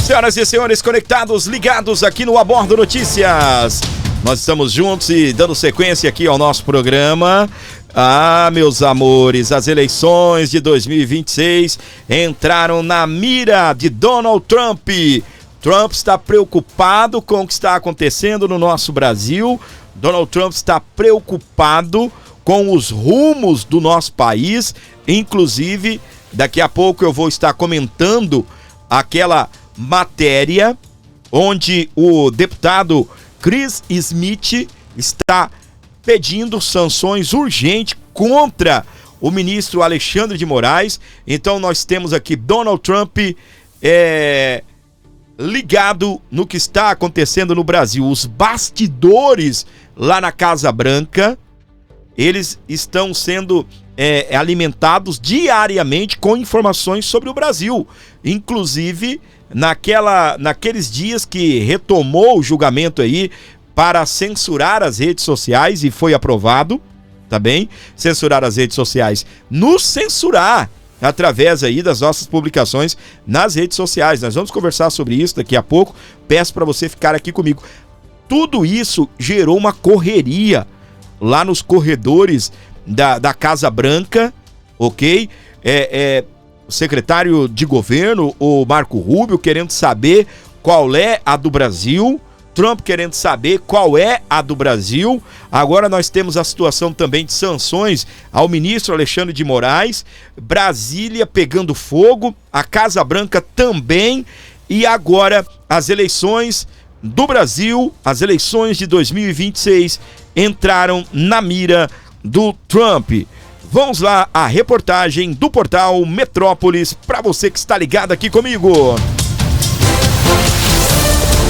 Senhoras e senhores, conectados, ligados aqui no Abordo Notícias. Nós estamos juntos e dando sequência aqui ao nosso programa. Meus amores, as eleições de 2026 entraram na mira de Donald Trump. Trump está preocupado com o que está acontecendo no nosso Brasil. Donald Trump está preocupado com os rumos do nosso país. Inclusive, daqui a pouco eu vou estar comentando aquela matéria onde o deputado Chris Smith está pedindo sanções urgentes contra o ministro Alexandre de Moraes. Então nós temos aqui Donald Trump ligado no que está acontecendo no Brasil. Os bastidores lá na Casa Branca, eles estão sendo alimentados diariamente com informações sobre o Brasil. Inclusive, naqueles dias que retomou o julgamento aí para censurar as redes sociais, e foi aprovado, tá bem? Censurar as redes sociais. Nos censurar através aí das nossas publicações nas redes sociais. Nós vamos conversar sobre isso daqui a pouco. Peço para você ficar aqui comigo. Tudo isso gerou uma correria lá nos corredores da Casa Branca, ok? O secretário de governo, o Marco Rubio, querendo saber qual é a do Brasil. Trump querendo saber qual é a do Brasil. Agora nós temos a situação também de sanções ao ministro Alexandre de Moraes. Brasília pegando fogo, a Casa Branca também. E agora as eleições do Brasil, as eleições de 2026, entraram na mira do Trump. Vamos lá, a reportagem do portal Metrópolis, para você que está ligado aqui comigo.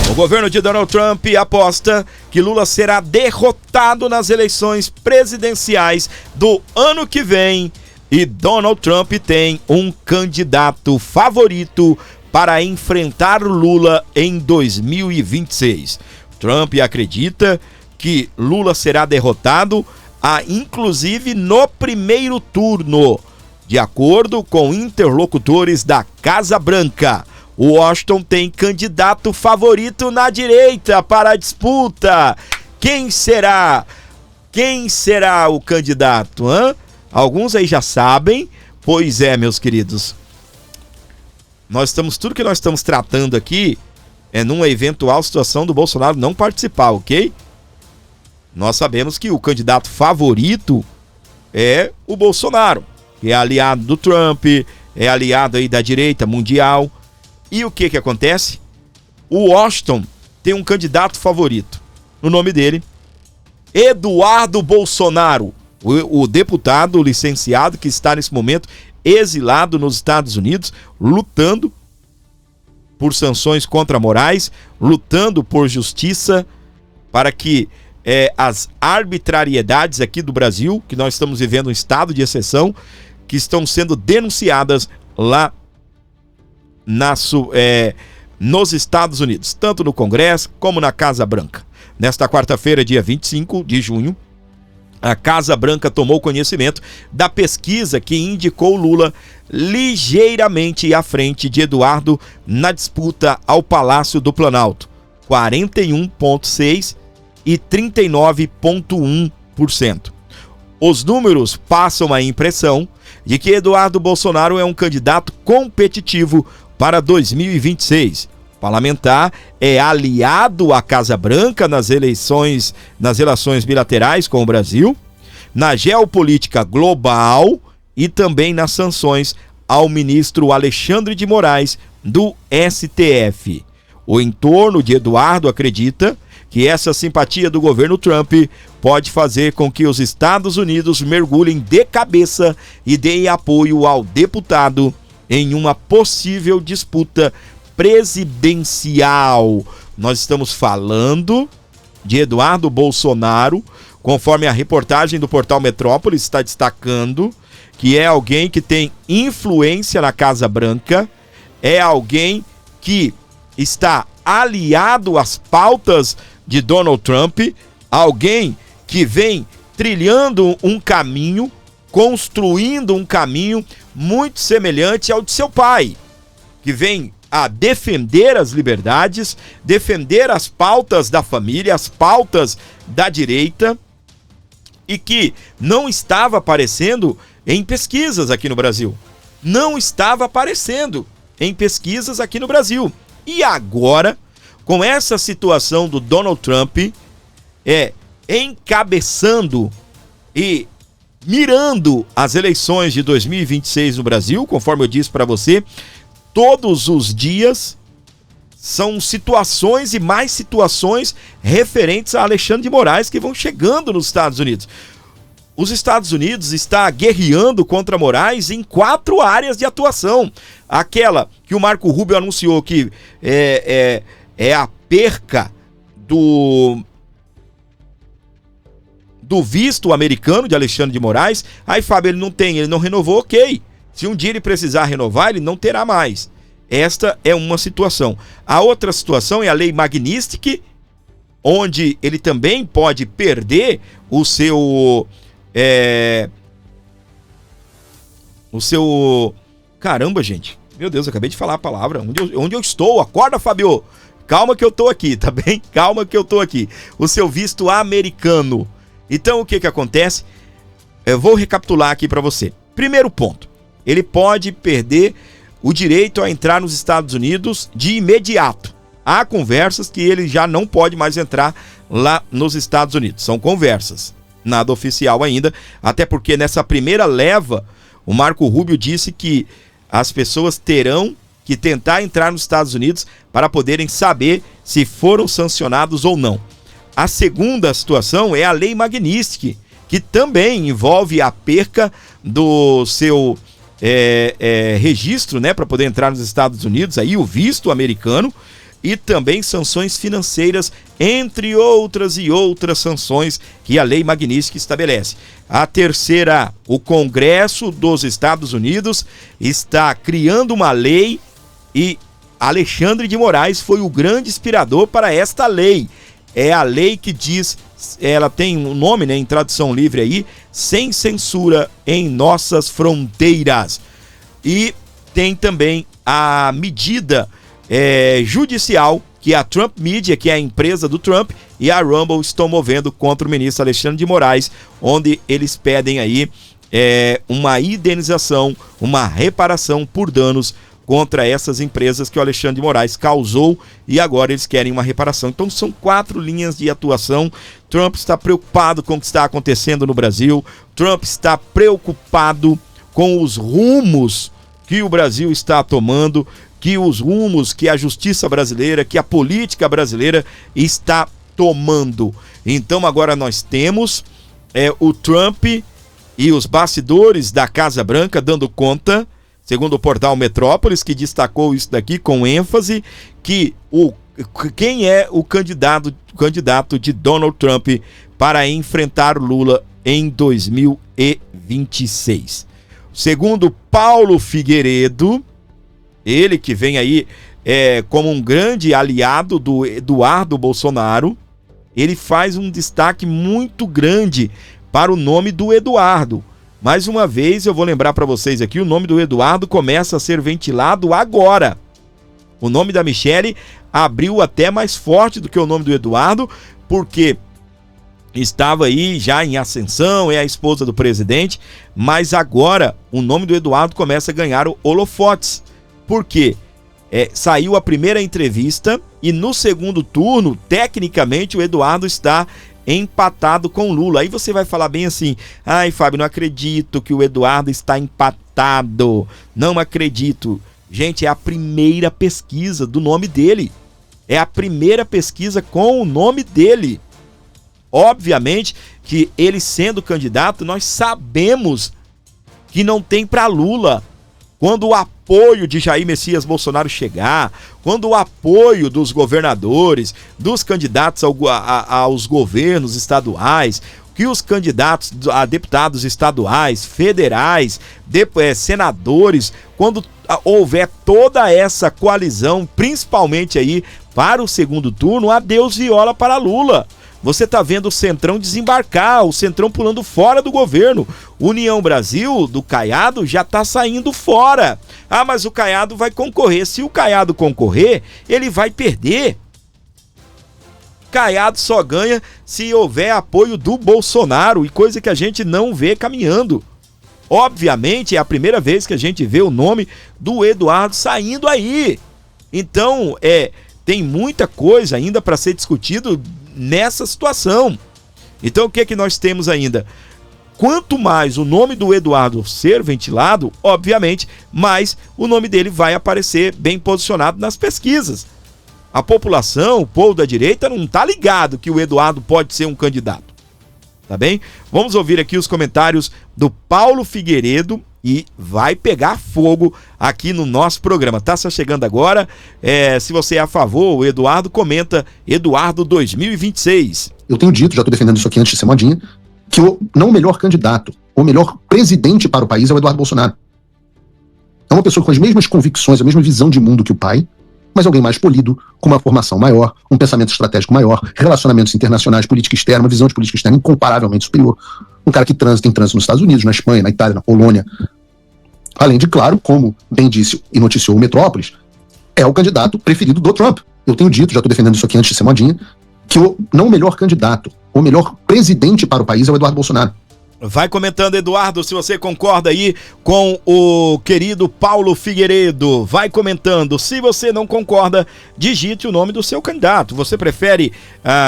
O governo de Donald Trump aposta que Lula será derrotado nas eleições presidenciais do ano que vem, e Donald Trump tem um candidato favorito para enfrentar Lula em 2026. Trump acredita que Lula será derrotado, inclusive no primeiro turno. De acordo com interlocutores da Casa Branca, Washington tem candidato favorito na direita para a disputa. Quem será? Quem será o candidato? Alguns aí já sabem. Pois é, meus queridos. Tudo que nós estamos tratando aqui é numa eventual situação do Bolsonaro não participar, ok? Nós sabemos que o candidato favorito é o Bolsonaro, que é aliado do Trump, é aliado aí da direita mundial. E o que acontece? O Washington tem um candidato favorito. O nome dele, Eduardo Bolsonaro, o deputado licenciado que está nesse momento exilado nos Estados Unidos, lutando por sanções contra Moraes, lutando por justiça para que as arbitrariedades aqui do Brasil, que nós estamos vivendo um estado de exceção, que estão sendo denunciadas lá nos Estados Unidos, tanto no Congresso como na Casa Branca. Nesta quarta-feira, dia 25 de junho, a Casa Branca tomou conhecimento da pesquisa que indicou Lula ligeiramente à frente de Eduardo na disputa ao Palácio do Planalto, 41,6% e 39,1%. Os números passam a impressão de que Eduardo Bolsonaro é um candidato competitivo para 2026. O parlamentar é aliado à Casa Branca nas relações bilaterais com o Brasil, na geopolítica global e também nas sanções ao ministro Alexandre de Moraes do STF. O entorno de Eduardo acredita que essa simpatia do governo Trump pode fazer com que os Estados Unidos mergulhem de cabeça e deem apoio ao deputado em uma possível disputa presidencial. Nós estamos falando de Eduardo Bolsonaro, conforme a reportagem do portal Metrópolis está destacando, que é alguém que tem influência na Casa Branca, é alguém que está aliado às pautas de Donald Trump, alguém que vem trilhando um caminho, construindo um caminho muito semelhante ao de seu pai, que vem a defender as liberdades, defender as pautas da família, as pautas da direita, e que não estava aparecendo em pesquisas aqui no Brasil. Não estava aparecendo em pesquisas aqui no Brasil. E agora, com essa situação do Donald Trump encabeçando e mirando as eleições de 2026 no Brasil, conforme eu disse para você, todos os dias são situações e mais situações referentes a Alexandre de Moraes que vão chegando nos Estados Unidos. Os Estados Unidos está guerreando contra Moraes em 4 áreas de atuação. Aquela que o Marco Rubio anunciou que é a perca do visto americano de Alexandre de Moraes. Aí, Fábio, ele não renovou, ok. Se um dia ele precisar renovar, ele não terá mais. Esta é uma situação. A outra situação é a lei Magnitsky, onde ele também pode perder o seu... Caramba, gente. Meu Deus, eu acabei de falar a palavra. Onde eu estou? Acorda, Fábio. Calma que eu tô aqui, tá bem? Calma que eu tô aqui. O seu visto americano. Então, o que acontece? Eu vou recapitular aqui para você. Primeiro ponto. Ele pode perder o direito a entrar nos Estados Unidos de imediato. Há conversas que ele já não pode mais entrar lá nos Estados Unidos. São conversas. Nada oficial ainda, até porque nessa primeira leva, o Marco Rubio disse que as pessoas terão que tentar entrar nos Estados Unidos para poderem saber se foram sancionados ou não. A segunda situação é a lei Magnitsky, que também envolve a perca do seu registro, né, para poder entrar nos Estados Unidos, aí o visto americano, e também sanções financeiras, entre outras e outras sanções que a lei Magnitsky estabelece. A terceira, o Congresso dos Estados Unidos está criando uma lei e Alexandre de Moraes foi o grande inspirador para esta lei. É a lei que diz, ela tem um nome, né, em tradução livre aí, sem censura em nossas fronteiras. E tem também a medida judicial que a Trump Media, que é a empresa do Trump, e a Rumble estão movendo contra o ministro Alexandre de Moraes, onde eles pedem aí uma indenização, uma reparação por danos contra essas empresas que o Alexandre de Moraes causou, e agora eles querem uma reparação. Então são 4 linhas de atuação. Trump está preocupado com o que está acontecendo no Brasil, Trump está preocupado com os rumos que o Brasil está tomando, que os rumos que a justiça brasileira, que a política brasileira está tomando. Então agora nós temos o Trump e os bastidores da Casa Branca dando conta, segundo o portal Metrópolis, que destacou isso daqui com ênfase, que quem é o candidato de Donald Trump para enfrentar Lula em 2026. Segundo Paulo Figueiredo, ele que vem aí como um grande aliado do Eduardo Bolsonaro, ele faz um destaque muito grande para o nome do Eduardo. Mais uma vez eu vou lembrar para vocês aqui, o nome do Eduardo começa a ser ventilado agora. O nome da Michelle abriu até mais forte do que o nome do Eduardo, porque estava aí já em ascensão, é a esposa do presidente, mas agora o nome do Eduardo começa a ganhar holofotes. Porque saiu a primeira entrevista e no segundo turno, tecnicamente, o Eduardo está empatado com Lula. Aí você vai falar bem assim: ai, Fábio, não acredito que o Eduardo está empatado. Não acredito. Gente, é a primeira pesquisa do nome dele. É a primeira pesquisa com o nome dele. Obviamente que ele sendo candidato, nós sabemos que não tem para Lula. Quando o apoio de Jair Messias Bolsonaro chegar, quando o apoio dos governadores, dos candidatos aos governos estaduais, que os candidatos a deputados estaduais, federais, senadores, quando houver toda essa coalizão, principalmente aí para o segundo turno, adeus viola para Lula. Você está vendo o Centrão desembarcar, o Centrão pulando fora do governo. União Brasil, do Caiado, já está saindo fora. Ah, mas o Caiado vai concorrer. Se o Caiado concorrer, ele vai perder. Caiado só ganha se houver apoio do Bolsonaro, e coisa que a gente não vê caminhando. Obviamente é a primeira vez que a gente vê o nome do Eduardo saindo aí. Então, tem muita coisa ainda para ser discutido nessa situação. Então, o que é que nós temos ainda? Quanto mais o nome do Eduardo ser ventilado, obviamente, mais o nome dele vai aparecer bem posicionado nas pesquisas. A população, o povo da direita, não tá ligado que o Eduardo pode ser um candidato. Tá bem? Vamos ouvir aqui os comentários do Paulo Figueiredo e vai pegar fogo aqui no nosso programa. Tá só chegando agora. Se você é a favor, o Eduardo comenta Eduardo 2026. Eu tenho dito, já estou defendendo isso aqui antes de ser modinha, que não o melhor candidato, o melhor presidente para o país é o Eduardo Bolsonaro. É uma pessoa com as mesmas convicções, a mesma visão de mundo que o pai, mas alguém mais polido, com uma formação maior, um pensamento estratégico maior, relacionamentos internacionais, política externa, uma visão de política externa incomparavelmente superior. Um cara que tem trânsito nos Estados Unidos, na Espanha, na Itália, na Polônia. Além de, claro, como bem disse e noticiou o Metrópolis, é o candidato preferido do Trump. Eu tenho dito, já estou defendendo isso aqui antes de ser modinha, que não o melhor candidato, o melhor presidente para o país é o Eduardo Bolsonaro. Vai comentando, Eduardo, se você concorda aí com o querido Paulo Figueiredo. Vai comentando. Se você não concorda, digite o nome do seu candidato. Você prefere,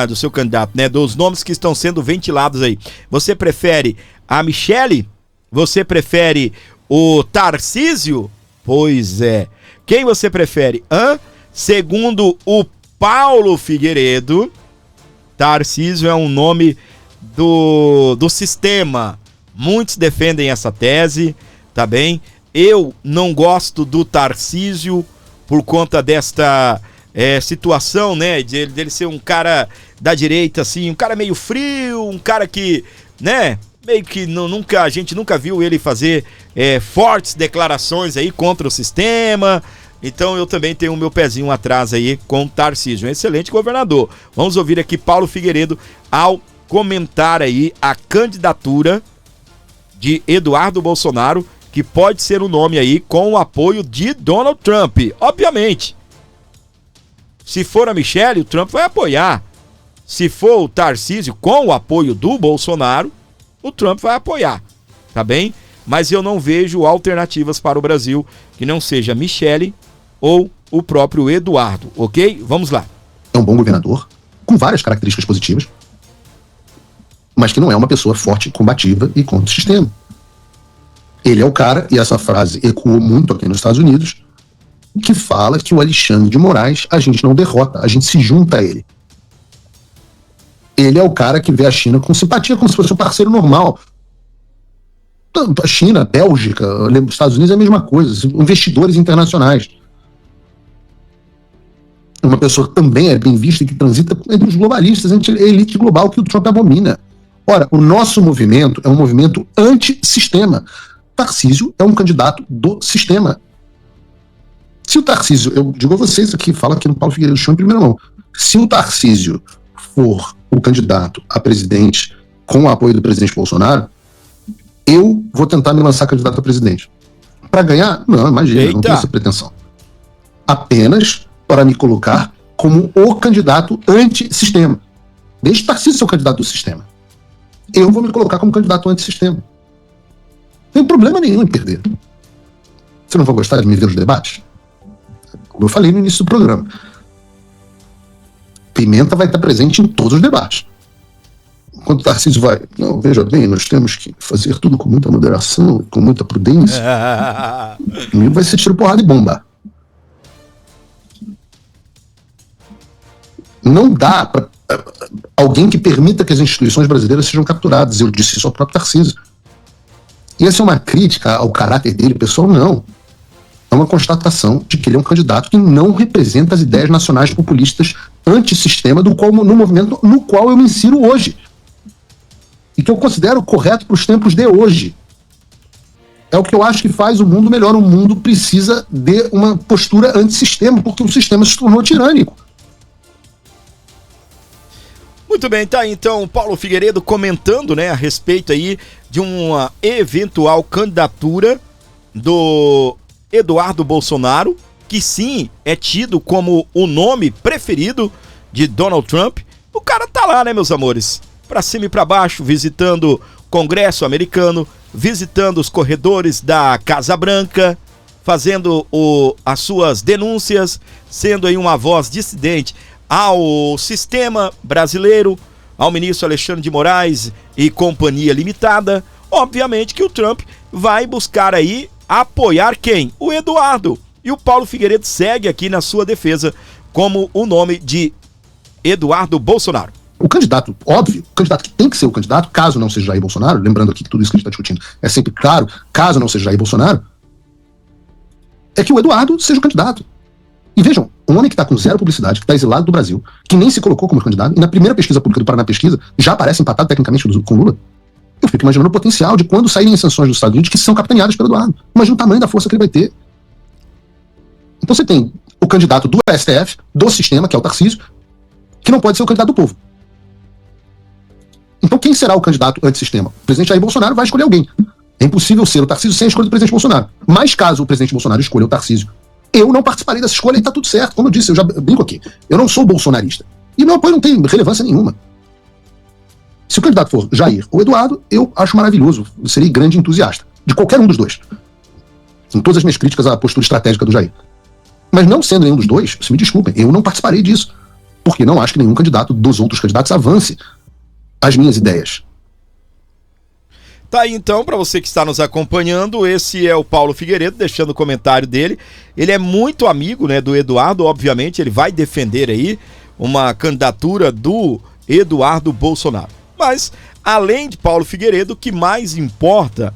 do seu candidato, né? Dos nomes que estão sendo ventilados aí. Você prefere a Michele? Você prefere o Tarcísio? Pois é. Quem você prefere? Segundo o Paulo Figueiredo, Tarcísio é um nome do sistema. Muitos defendem essa tese, tá bem? Eu não gosto do Tarcísio por conta desta situação, né? Dele ser um cara da direita, assim, um cara meio frio, um cara que, né? Meio que a gente nunca viu ele fazer fortes declarações aí contra o sistema. Então eu também tenho o meu pezinho atrás aí com o Tarcísio, um excelente governador. Vamos ouvir aqui Paulo Figueiredo ao comentar aí a candidatura de Eduardo Bolsonaro, que pode ser um nome aí com o apoio de Donald Trump. Obviamente, se for a Michele, o Trump vai apoiar. Se for o Tarcísio com o apoio do Bolsonaro, o Trump vai apoiar, tá bem? Mas eu não vejo alternativas para o Brasil que não seja Michele ou o próprio Eduardo, ok? Vamos lá. É um bom governador, com várias características positivas, mas que não é uma pessoa forte, combativa e contra o sistema. Ele é o cara, e essa frase ecoou muito aqui nos Estados Unidos, que fala que o Alexandre de Moraes a gente não derrota, a gente se junta a ele. Ele é o cara que vê a China com simpatia, como se fosse um parceiro normal. A China, a Bélgica, os Estados Unidos é a mesma coisa, investidores internacionais. Uma pessoa que também é bem vista e que transita entre os globalistas, entre a elite global que o Trump abomina. Ora, o nosso movimento é um movimento antissistema. Tarcísio é um candidato do sistema. Se o Tarcísio, eu digo a vocês aqui, falo aqui no Paulo Figueiredo Show em primeira mão, se o Tarcísio for o candidato a presidente com o apoio do presidente Bolsonaro, eu vou tentar me lançar candidato a presidente. Para ganhar? Não, imagina, não tenho essa pretensão. Apenas para me colocar como o candidato antissistema. Deixe o Tarcísio ser o candidato do sistema. Eu vou me colocar como candidato antissistema. Não tem problema nenhum em perder. Você não vai gostar de me ver nos debates? Como eu falei no início do programa, Pimenta vai estar presente em todos os debates. Enquanto o Tarcísio vai, não, veja bem, nós temos que fazer tudo com muita moderação, com muita prudência. Comigo vai ser tiro, porrada e bomba. Não dá para alguém que permita que as instituições brasileiras sejam capturadas. Eu disse isso ao próprio Tarcísio. E essa é uma crítica ao caráter dele, pessoal? Não. É uma constatação de que ele é um candidato que não representa as ideias nacionais populistas antissistema no movimento no qual eu me insiro hoje. E que eu considero correto para os tempos de hoje. É o que eu acho que faz o mundo melhor. O mundo precisa de uma postura antissistema, porque o sistema se tornou tirânico. Muito bem, tá aí então Paulo Figueiredo comentando, né, a respeito aí de uma eventual candidatura do Eduardo Bolsonaro, que sim é tido como o nome preferido de Donald Trump. O cara tá lá, né, meus amores? Pra cima e pra baixo, visitando o Congresso americano, visitando os corredores da Casa Branca, fazendo as suas denúncias, sendo aí uma voz dissidente ao sistema brasileiro, ao ministro Alexandre de Moraes e Companhia Limitada. Obviamente que o Trump vai buscar aí apoiar quem? O Eduardo. E o Paulo Figueiredo segue aqui na sua defesa como o nome de Eduardo Bolsonaro. O candidato, óbvio, o candidato que tem que ser o candidato, caso não seja Jair Bolsonaro, lembrando aqui que tudo isso que a gente está discutindo é sempre claro, caso não seja Jair Bolsonaro, é que o Eduardo seja o candidato. E vejam, um homem que está com zero publicidade, que está exilado do Brasil, que nem se colocou como candidato, e na primeira pesquisa pública do Paraná Pesquisa já aparece empatado tecnicamente com Lula. Eu fico imaginando o potencial de quando saírem as sanções dos Estados Unidos que são capitaneadas pelo Eduardo. Imagina o tamanho da força que ele vai ter. Então você tem o candidato do STF, do sistema, que é o Tarcísio, que não pode ser o candidato do povo. Então quem será o candidato antissistema? O presidente Jair Bolsonaro vai escolher alguém. É impossível ser o Tarcísio sem a escolha do presidente Bolsonaro. Mas caso o presidente Bolsonaro escolha o Tarcísio, eu não participarei dessa escolha e tá tudo certo. Como eu disse, eu já brinco aqui. Eu não sou bolsonarista. E meu apoio não tem relevância nenhuma. Se o candidato for Jair ou Eduardo, eu acho maravilhoso. Eu serei grande entusiasta de qualquer um dos dois. Com todas as minhas críticas à postura estratégica do Jair. Mas não sendo nenhum dos dois, se me desculpem, eu não participarei disso. Porque não acho que nenhum candidato dos outros candidatos avance as minhas ideias. Tá aí então, para você que está nos acompanhando, esse é o Paulo Figueiredo, deixando o comentário dele. Ele é muito amigo, né, do Eduardo, obviamente, ele vai defender aí uma candidatura do Eduardo Bolsonaro. Mas, além de Paulo Figueiredo, o que mais importa,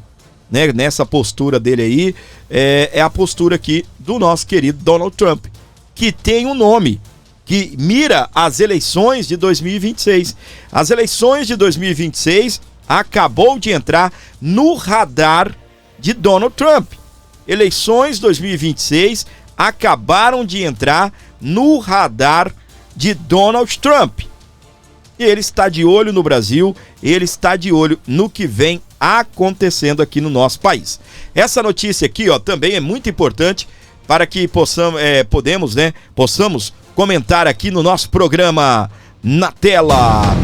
né, nessa postura dele aí, é a postura aqui do nosso querido Donald Trump, que tem um nome, que mira as eleições de 2026. As eleições de 2026 acabou de entrar no radar de Donald Trump. Eleições 2026 acabaram de entrar no radar de Donald Trump. Ele está de olho no Brasil, ele está de olho no que vem acontecendo aqui no nosso país. Essa notícia aqui, ó, também é muito importante para que possamos comentar aqui no nosso programa Na Tela.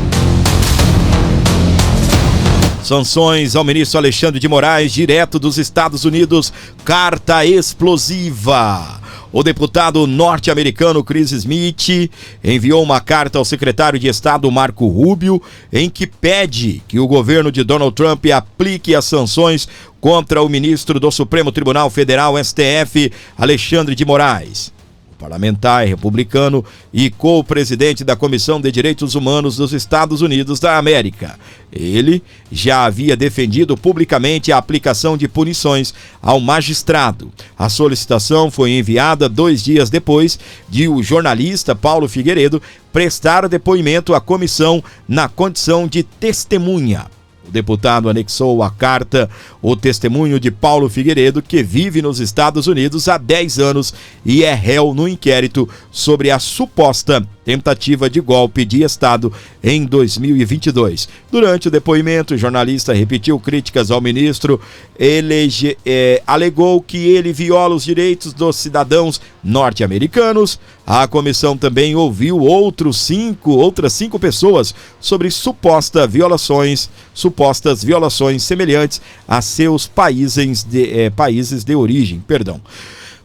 Sanções ao ministro Alexandre de Moraes, direto dos Estados Unidos, carta explosiva. O deputado norte-americano Chris Smith enviou uma carta ao secretário de Estado Marco Rubio, em que pede que o governo de Donald Trump aplique as sanções contra o ministro do Supremo Tribunal Federal, STF, Alexandre de Moraes. Parlamentar republicano e co-presidente da Comissão de Direitos Humanos dos Estados Unidos da América. Ele já havia defendido publicamente a aplicação de punições ao magistrado. A solicitação foi enviada 2 dias depois de o jornalista Paulo Figueiredo prestar depoimento à comissão na condição de testemunha. O deputado anexou à carta o testemunho de Paulo Figueiredo, que vive nos Estados Unidos há 10 anos e é réu no inquérito sobre a suposta tentativa de golpe de Estado em 2022. Durante o depoimento, o jornalista repetiu críticas ao ministro, alegou que ele viola os direitos dos cidadãos norte-americanos. A comissão também ouviu outras 5 pessoas sobre supostas violações semelhantes a seus países de origem.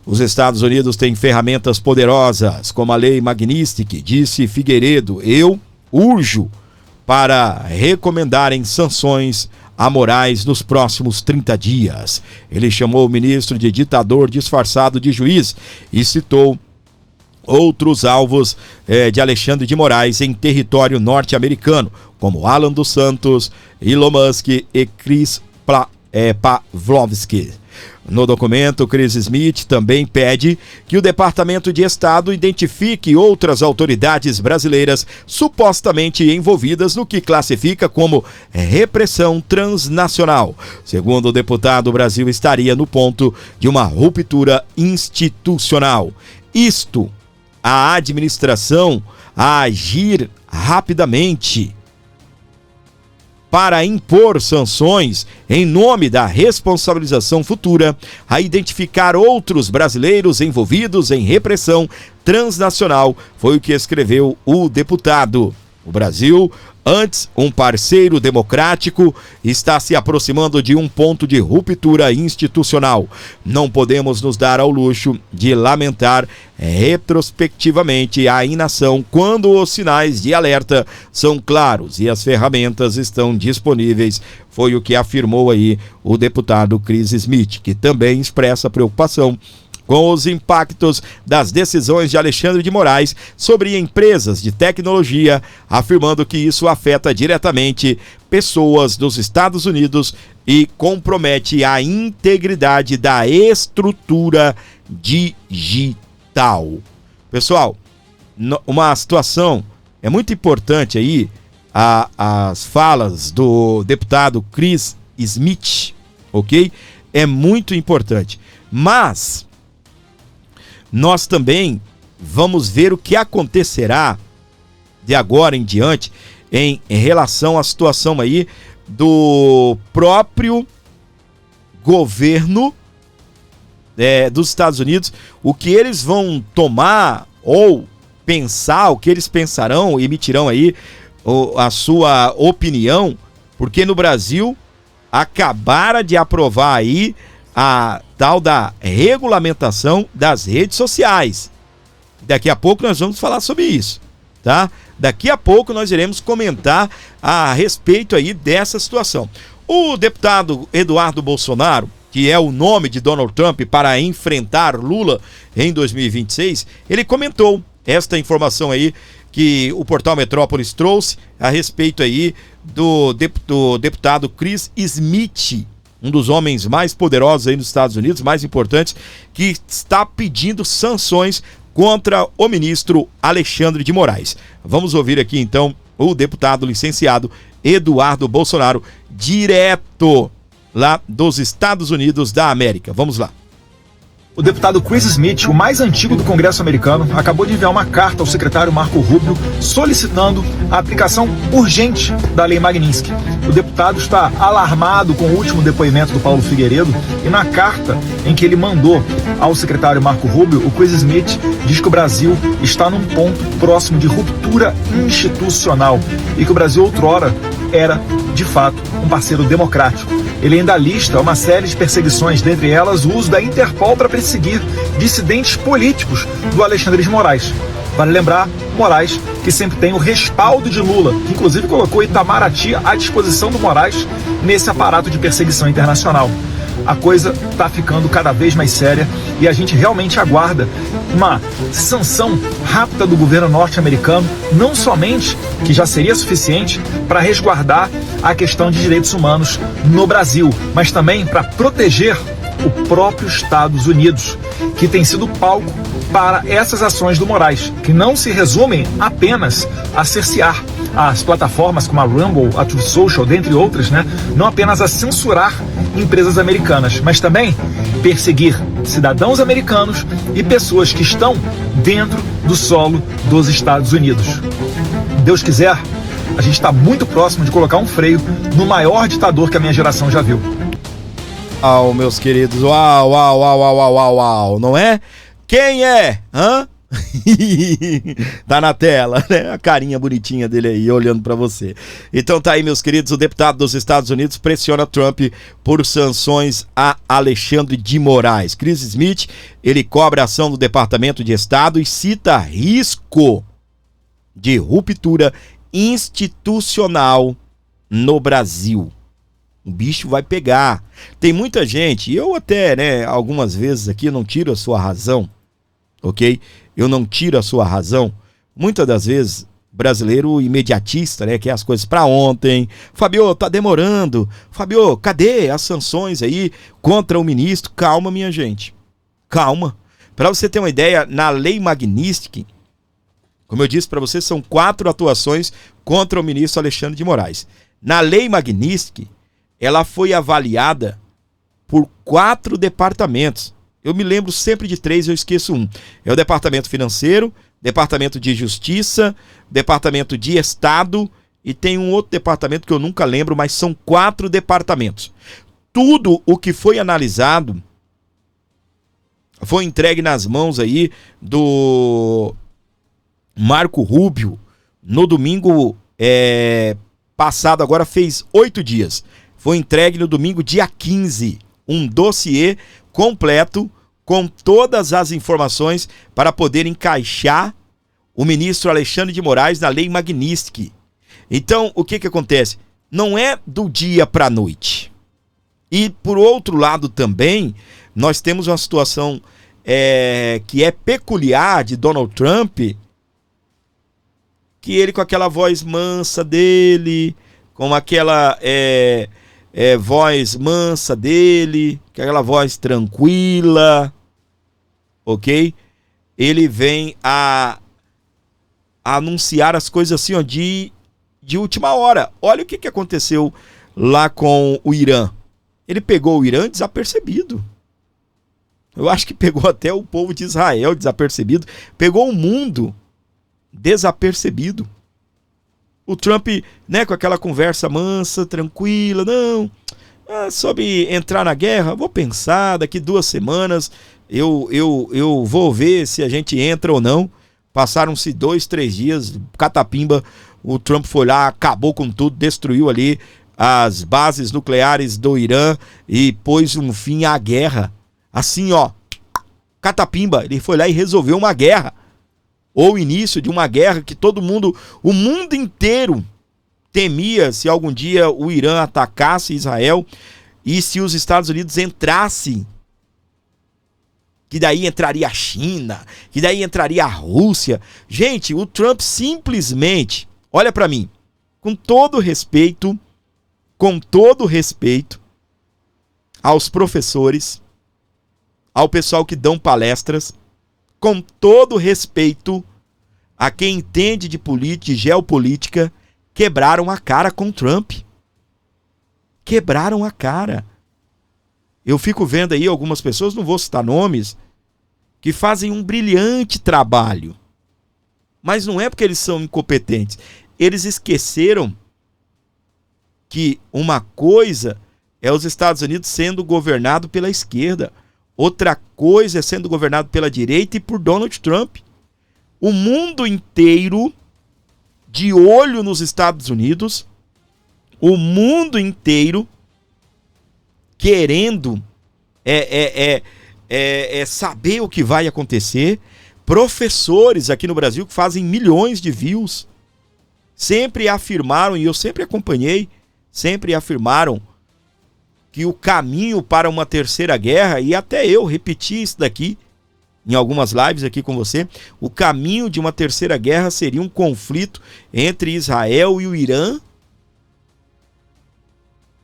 Os Estados Unidos têm ferramentas poderosas, como a Lei Magnitsky, disse Figueiredo. Eu urjo para recomendarem sanções a Moraes nos próximos 30 dias. Ele chamou o ministro de ditador disfarçado de juiz e citou outros alvos de Alexandre de Moraes em território norte-americano, como Alan dos Santos, Elon Musk e Chris Pavlovski. No documento, Chris Smith também pede que o Departamento de Estado identifique outras autoridades brasileiras supostamente envolvidas no que classifica como repressão transnacional. Segundo o deputado, o Brasil estaria no ponto de uma ruptura institucional. A administração a agir rapidamente para impor sanções em nome da responsabilização futura, a identificar outros brasileiros envolvidos em repressão transnacional, foi o que escreveu o deputado. O Brasil, antes um parceiro democrático, está se aproximando de um ponto de ruptura institucional. Não podemos nos dar ao luxo de lamentar retrospectivamente a inação quando os sinais de alerta são claros e as ferramentas estão disponíveis, foi o que afirmou aí o deputado Chris Smith, que também expressa preocupação com os impactos das decisões de Alexandre de Moraes sobre empresas de tecnologia, afirmando que isso afeta diretamente pessoas dos Estados Unidos e compromete a integridade da estrutura digital. Pessoal, uma situação é muito importante aí, as falas do deputado Chris Smith, ok? É muito importante, mas nós também vamos ver o que acontecerá de agora em diante em relação à situação aí do próprio governo dos Estados Unidos, o que eles vão tomar ou pensar, o que eles pensarão, emitirão aí a sua opinião, porque no Brasil acabaram de aprovar aí a tal da regulamentação das redes sociais. Daqui a pouco nós vamos falar sobre isso, tá? Daqui a pouco nós iremos comentar a respeito aí dessa situação. O deputado Eduardo Bolsonaro, que é o nome de Donald Trump para enfrentar Lula em 2026, ele comentou esta informação aí que o portal Metrópolis trouxe a respeito aí do deputado Chris Smith, um dos homens mais poderosos aí nos Estados Unidos, mais importantes, que está pedindo sanções contra o ministro Alexandre de Moraes. Vamos ouvir aqui então o deputado licenciado Eduardo Bolsonaro, direto lá dos Estados Unidos da América. Vamos lá. O deputado Chris Smith, o mais antigo do Congresso americano, acabou de enviar uma carta ao secretário Marco Rubio solicitando a aplicação urgente da Lei Magnitsky. O deputado está alarmado com o último depoimento do Paulo Figueiredo e na carta em que ele mandou ao secretário Marco Rubio, o Chris Smith diz que o Brasil está num ponto próximo de ruptura institucional e que o Brasil outrora era, de fato, um parceiro democrático. Ele ainda lista uma série de perseguições, dentre elas o uso da Interpol para perseguir dissidentes políticos do Alexandre de Moraes. Vale lembrar, Moraes, que sempre tem o respaldo de Lula, que inclusive colocou Itamaraty à disposição do Moraes nesse aparato de perseguição internacional. A coisa está ficando cada vez mais séria e a gente realmente aguarda uma sanção rápida do governo norte-americano, não somente, que já seria suficiente, para resguardar a questão de direitos humanos no Brasil, mas também para proteger o próprio Estados Unidos, que tem sido palco para essas ações do Moraes, que não se resumem apenas a cercear as plataformas como a Rumble, a Truth Social, dentre outras, não apenas a censurar empresas americanas, mas também perseguir cidadãos americanos e pessoas que estão dentro do solo dos Estados Unidos. Deus quiser, a gente está muito próximo de colocar um freio no maior ditador que a minha geração já viu. Uau, meus queridos, uau, uau, uau, uau, uau, uau, uau, não é? Quem é? Hã? Tá na tela, né? A carinha bonitinha dele aí, olhando pra você. Então tá aí, meus queridos, o deputado dos Estados Unidos pressiona Trump por sanções a Alexandre de Moraes. Chris Smith, ele cobra a ação do Departamento de Estado e cita risco de ruptura institucional no Brasil. O bicho vai pegar. Tem muita gente, eu até, algumas vezes aqui não tiro a sua razão, ok? Eu não tiro a sua razão. Muitas das vezes, brasileiro imediatista, quer as coisas para ontem. Fabio, tá demorando. Fabio, cadê as sanções aí contra o ministro? Calma, minha gente. Calma. Para você ter uma ideia, na Lei Magnitsky, como eu disse para você, são 4 atuações contra o ministro Alexandre de Moraes. Na Lei Magnitsky, ela foi avaliada por 4 departamentos. Eu me lembro sempre de 3, eu esqueço um. É o Departamento Financeiro, Departamento de Justiça, Departamento de Estado e tem um outro departamento que eu nunca lembro, mas são 4 departamentos. Tudo o que foi analisado foi entregue nas mãos aí do Marco Rubio no domingo passado, agora fez 8 dias. Foi entregue no domingo, dia 15, um dossiê completo com todas as informações para poder encaixar o ministro Alexandre de Moraes na Lei Magnitsky. Então, o que acontece? Não é do dia para a noite. E, por outro lado também, nós temos uma situação que é peculiar de Donald Trump, que ele com aquela voz mansa dele, com aquela voz mansa dele, aquela voz tranquila, ok? Ele vem a anunciar as coisas assim, ó, de última hora. Olha o que aconteceu lá com o Irã. Ele pegou o Irã desapercebido. Eu acho que pegou até o povo de Israel desapercebido. Pegou o mundo desapercebido. O Trump, né, com aquela conversa mansa, tranquila, não, sobre entrar na guerra, vou pensar, daqui 2 semanas eu vou ver se a gente entra ou não. Passaram-se 2, 3 dias, catapimba, o Trump foi lá, acabou com tudo, destruiu ali as bases nucleares do Irã e pôs um fim à guerra. Assim, ó, catapimba, ele foi lá e resolveu uma guerra. Ou o início de uma guerra que todo mundo, o mundo inteiro temia se algum dia o Irã atacasse Israel e se os Estados Unidos entrassem. Que daí entraria a China, que daí entraria a Rússia. Gente, o Trump simplesmente, olha pra mim, com todo respeito aos professores, ao pessoal que dão palestras, com todo respeito a quem entende de política, de geopolítica, quebraram a cara com Trump. Quebraram a cara. Eu fico vendo aí algumas pessoas, não vou citar nomes, que fazem um brilhante trabalho. Mas não é porque eles são incompetentes. Eles esqueceram que uma coisa é os Estados Unidos sendo governado pela esquerda. Outra coisa é sendo governado pela direita e por Donald Trump. O mundo inteiro de olho nos Estados Unidos, o mundo inteiro querendo saber o que vai acontecer. Professores aqui no Brasil que fazem milhões de views sempre afirmaram, e eu sempre acompanhei, sempre afirmaram que o caminho para uma terceira guerra, e até eu repeti isso daqui em algumas lives aqui com você, o caminho de uma terceira guerra seria um conflito entre Israel e o Irã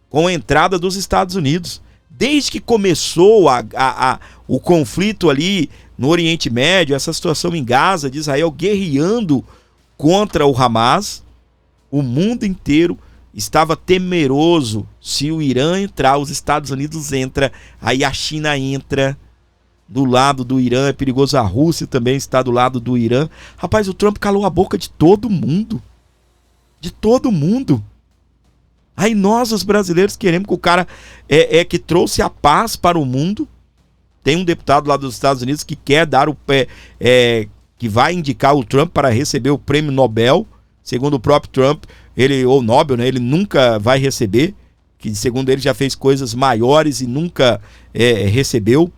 com a entrada dos Estados Unidos. Desde que começou o conflito ali no Oriente Médio, essa situação em Gaza, de Israel guerreando contra o Hamas, o mundo inteiro estava temeroso. Se o Irã entrar, os Estados Unidos entram, aí a China entra do lado do Irã, é perigoso, a Rússia também está do lado do Irã. Rapaz, o Trump calou a boca de todo mundo. De todo mundo. Aí nós, os brasileiros, queremos que o cara que trouxe a paz para o mundo. Tem um deputado lá dos Estados Unidos que quer dar que vai indicar o Trump para receber o prêmio Nobel. Segundo o próprio Trump, ou Nobel, né, ele nunca vai receber, que segundo ele já fez coisas maiores e nunca recebeu.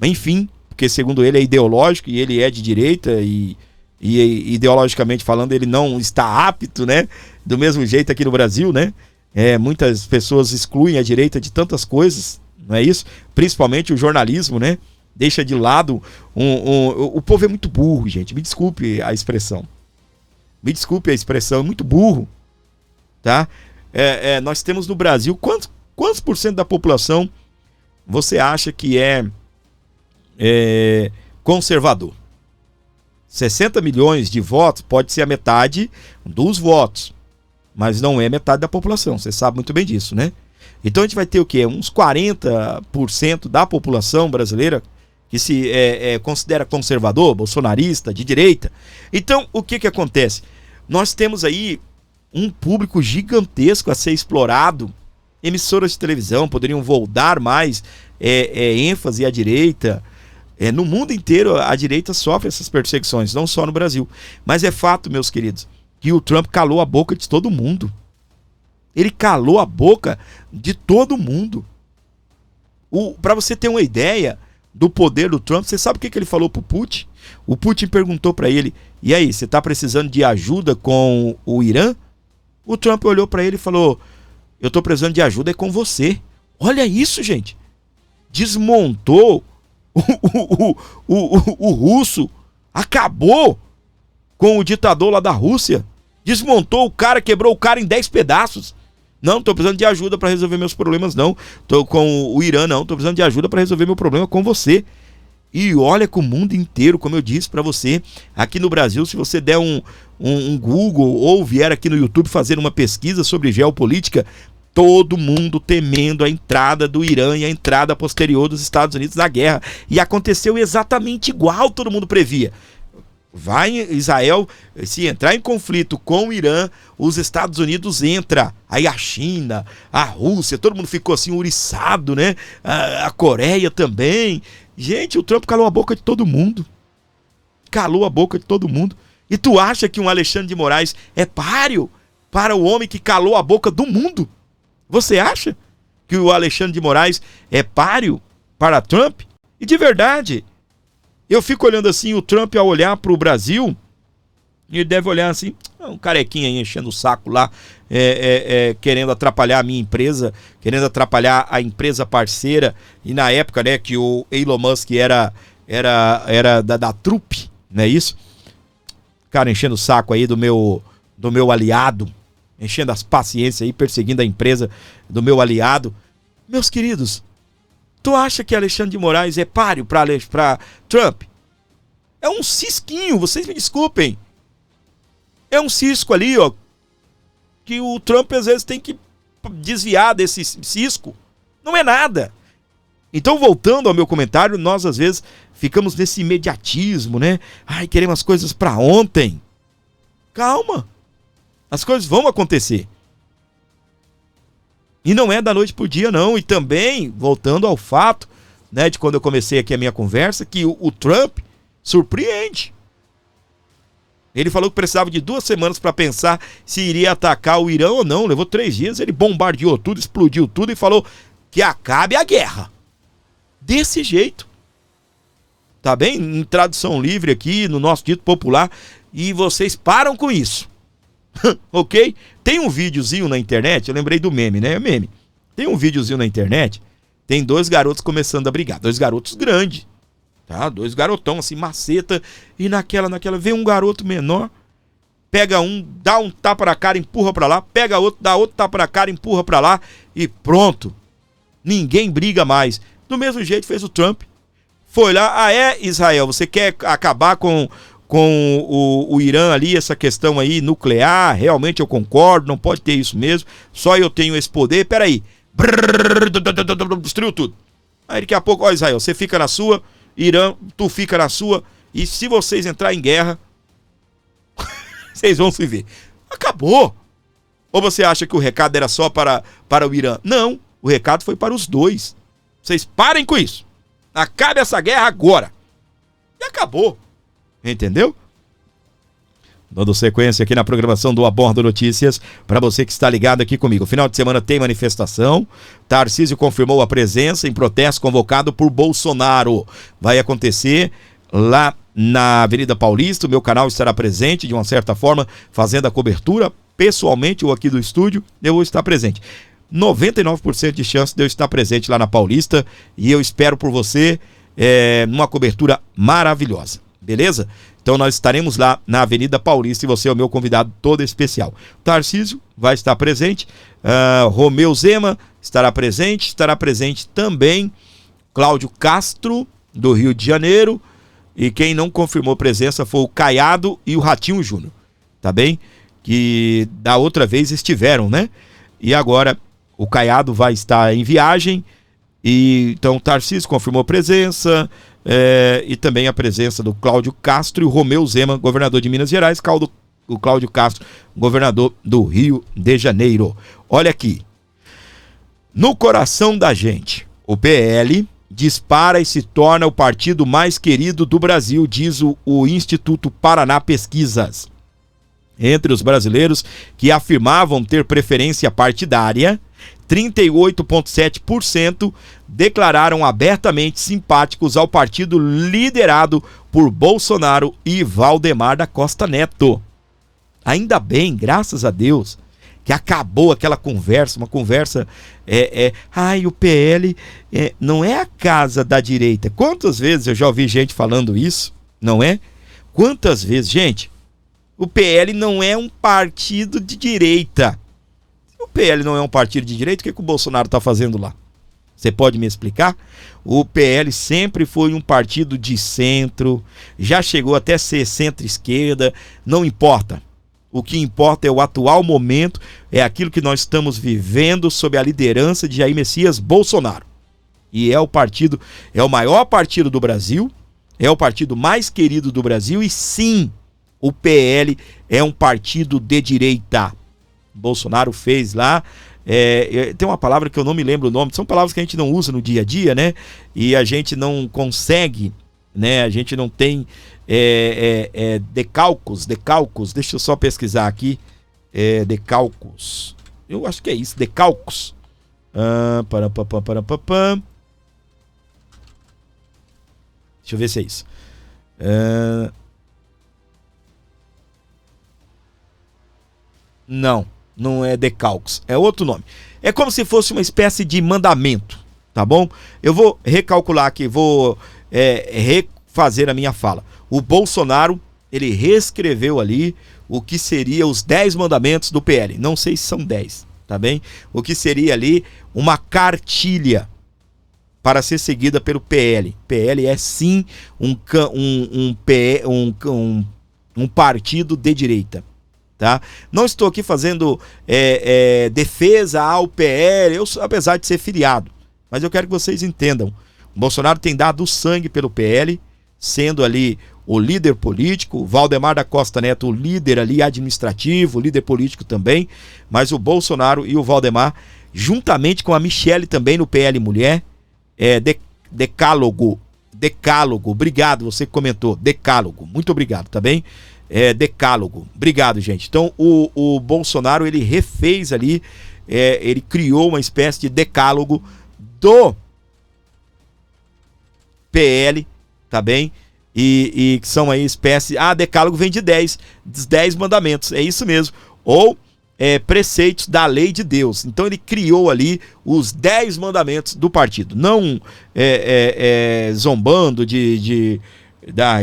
Enfim, porque segundo ele é ideológico e ele é de direita e ideologicamente falando ele não está apto, né? Do mesmo jeito aqui no Brasil, né? Muitas pessoas excluem a direita de tantas coisas, não é isso? Principalmente o jornalismo, né? Deixa de lado o povo é muito burro, gente. Me desculpe a expressão. É muito burro, tá? Nós temos no Brasil, quantos por cento da população você acha que é conservador? 60 milhões de votos pode ser a metade dos votos, mas não é metade da população, você sabe muito bem disso, né? Então a gente vai ter o quê? Uns 40% da população brasileira que se considera conservador, bolsonarista, de direita. Então, o que acontece? Nós temos aí um público gigantesco a ser explorado. Emissoras de televisão poderiam dar mais ênfase à direita. No mundo inteiro a direita sofre essas perseguições, não só no Brasil. Mas é fato, meus queridos, que o Trump calou a boca de todo mundo. Ele calou a boca de todo mundo. Para você ter uma ideia do poder do Trump, você sabe o que ele falou pro Putin? O Putin perguntou para ele: e aí, você tá precisando de ajuda com o Irã? O Trump olhou para ele e falou: eu tô precisando de ajuda com você. Olha isso, gente. Desmontou o russo, acabou com o ditador lá da Rússia, desmontou o cara, quebrou o cara em 10 pedaços. Não, tô precisando de ajuda para resolver meus problemas, não. Tô com o Irã, não. Tô precisando de ajuda para resolver meu problema com você. E olha que o mundo inteiro, como eu disse para você, aqui no Brasil, se você der um Google ou vier aqui no YouTube fazer uma pesquisa sobre geopolítica, todo mundo temendo a entrada do Irã e a entrada posterior dos Estados Unidos na guerra. E aconteceu exatamente igual todo mundo previa. Vai Israel, se entrar em conflito com o Irã, os Estados Unidos entra, aí a China, a Rússia, todo mundo ficou assim ouriçado, né? A Coreia também. Gente, o Trump calou a boca de todo mundo. Calou a boca de todo mundo. E tu acha que um Alexandre de Moraes é páreo para o homem que calou a boca do mundo? Você acha que o Alexandre de Moraes é páreo para Trump? E de verdade, eu fico olhando assim, o Trump ao olhar para o Brasil, ele deve olhar assim, um carequinha aí enchendo o saco lá, querendo atrapalhar a minha empresa, querendo atrapalhar a empresa parceira. E na época, né, que o Elon Musk era da trupe, não é isso? Cara, enchendo o saco aí do meu aliado, enchendo as paciências aí, perseguindo a empresa do meu aliado. Meus queridos, tu acha que Alexandre de Moraes é páreo para Trump? É um cisquinho, vocês me desculpem. É um cisco ali, ó, que o Trump às vezes tem que desviar desse cisco. Não é nada. Então, voltando ao meu comentário, nós às vezes ficamos nesse imediatismo, né? Ai, queremos as coisas para ontem. Calma. As coisas vão acontecer. E não é da noite pro dia, não. E também, voltando ao fato, né, de quando eu comecei aqui a minha conversa, que o Trump surpreende. Ele falou que precisava de 2 semanas para pensar se iria atacar o Irã ou não. Levou 3 dias, ele bombardeou tudo, explodiu tudo e falou que acabe a guerra. Desse jeito. Tá bem? Em tradução livre aqui, no nosso dito popular. E vocês param com isso. Ok? Tem um videozinho na internet, eu lembrei do meme, né? Meme. Tem um videozinho na internet, tem 2 garotos começando a brigar. 2 garotos grandes. Tá? 2 garotão assim, maceta. E naquela, vem um garoto menor, pega um, dá um tapa na cara, empurra pra lá, pega outro, dá outro tapa na cara, empurra pra lá e pronto. Ninguém briga mais. Do mesmo jeito fez o Trump. Foi lá, Israel, você quer acabar com o Irã ali, essa questão aí nuclear? Realmente eu concordo, não pode ter isso mesmo. Só eu tenho esse poder. Peraí. Destruiu tudo. Aí daqui a pouco, ó, Israel, você fica na sua, Irã, tu fica na sua, e se vocês entrar em guerra, vocês vão se ver. Acabou. Ou você acha que o recado era só para o Irã? Não, o recado foi para os 2. Vocês parem com isso. Acabe essa guerra agora. E acabou. Entendeu? Dando sequência aqui na programação do Abordo Notícias, para você que está ligado aqui comigo. Final de semana tem manifestação. Tarcísio confirmou a presença em protesto convocado por Bolsonaro. Vai acontecer lá na Avenida Paulista. O meu canal estará presente, de uma certa forma, fazendo a cobertura. Pessoalmente ou aqui do estúdio, eu vou estar presente. 99% de chance de eu estar presente lá na Paulista. E eu espero por você numa cobertura maravilhosa. Beleza? Então nós estaremos lá na Avenida Paulista e você é o meu convidado todo especial. Tarcísio vai estar presente, Romeu Zema estará presente também Cláudio Castro, do Rio de Janeiro, e quem não confirmou presença foi o Caiado e o Ratinho Júnior, tá bem? Que da outra vez estiveram, né? E agora o Caiado vai estar em viagem E então Tarcísio confirmou presença, e também a presença do Cláudio Castro e o Romeu Zema, governador de Minas Gerais, o Cláudio Castro, governador do Rio de Janeiro. Olha aqui, no coração da gente, o PL dispara e se torna o partido mais querido do Brasil, diz o Instituto Paraná Pesquisas. Entre os brasileiros que afirmavam ter preferência partidária, 38,7% declararam abertamente simpáticos ao partido liderado por Bolsonaro e Valdemar da Costa Neto. Ainda bem, graças a Deus, que acabou aquela conversa, uma conversa, o PL não é a casa da direita. Quantas vezes eu já ouvi gente falando isso, não é? Quantas vezes, gente, o PL não é um partido de direita. Se o PL não é um partido de direita, o que o Bolsonaro está fazendo lá? Você pode me explicar? O PL sempre foi um partido de centro, já chegou até ser centro-esquerda, não importa. O que importa é o atual momento, é aquilo que nós estamos vivendo sob a liderança de Jair Messias Bolsonaro. E é o maior partido do Brasil, é o partido mais querido do Brasil e sim, o PL é um partido de direita. Bolsonaro fez lá, tem uma palavra que eu não me lembro o nome, são palavras que a gente não usa no dia a dia, né? E a gente não consegue, né? A gente não tem decalcos, deixa eu só pesquisar aqui, decalcos, eu acho que é isso, decalcos, deixa eu ver se é isso, não é decalcos, é outro nome, é como se fosse uma espécie de mandamento, tá bom? Eu vou recalcular aqui, vou refazer a minha fala. O Bolsonaro, ele reescreveu ali o que seria os 10 mandamentos do PL. Não sei se são 10, tá bem? O que seria ali uma cartilha para ser seguida pelo PL. PL é sim um partido de direita, tá? Não estou aqui fazendo defesa ao PL, apesar de ser filiado, mas eu quero que vocês entendam. O Bolsonaro tem dado sangue pelo PL, sendo ali o líder político, o Valdemar da Costa Neto, o líder ali administrativo, o líder político também, mas o Bolsonaro e o Valdemar, juntamente com a Michele também no PL Mulher, decálogo, obrigado, você que comentou, decálogo, muito obrigado, tá bem? Decálogo, obrigado, gente. Então o Bolsonaro, ele refez ali, ele criou uma espécie de decálogo do PL, tá bem? E que são aí espécie... decálogo vem de 10 mandamentos, é isso mesmo. Ou preceitos da lei de Deus. Então ele criou ali os 10 mandamentos do partido. Não zombando de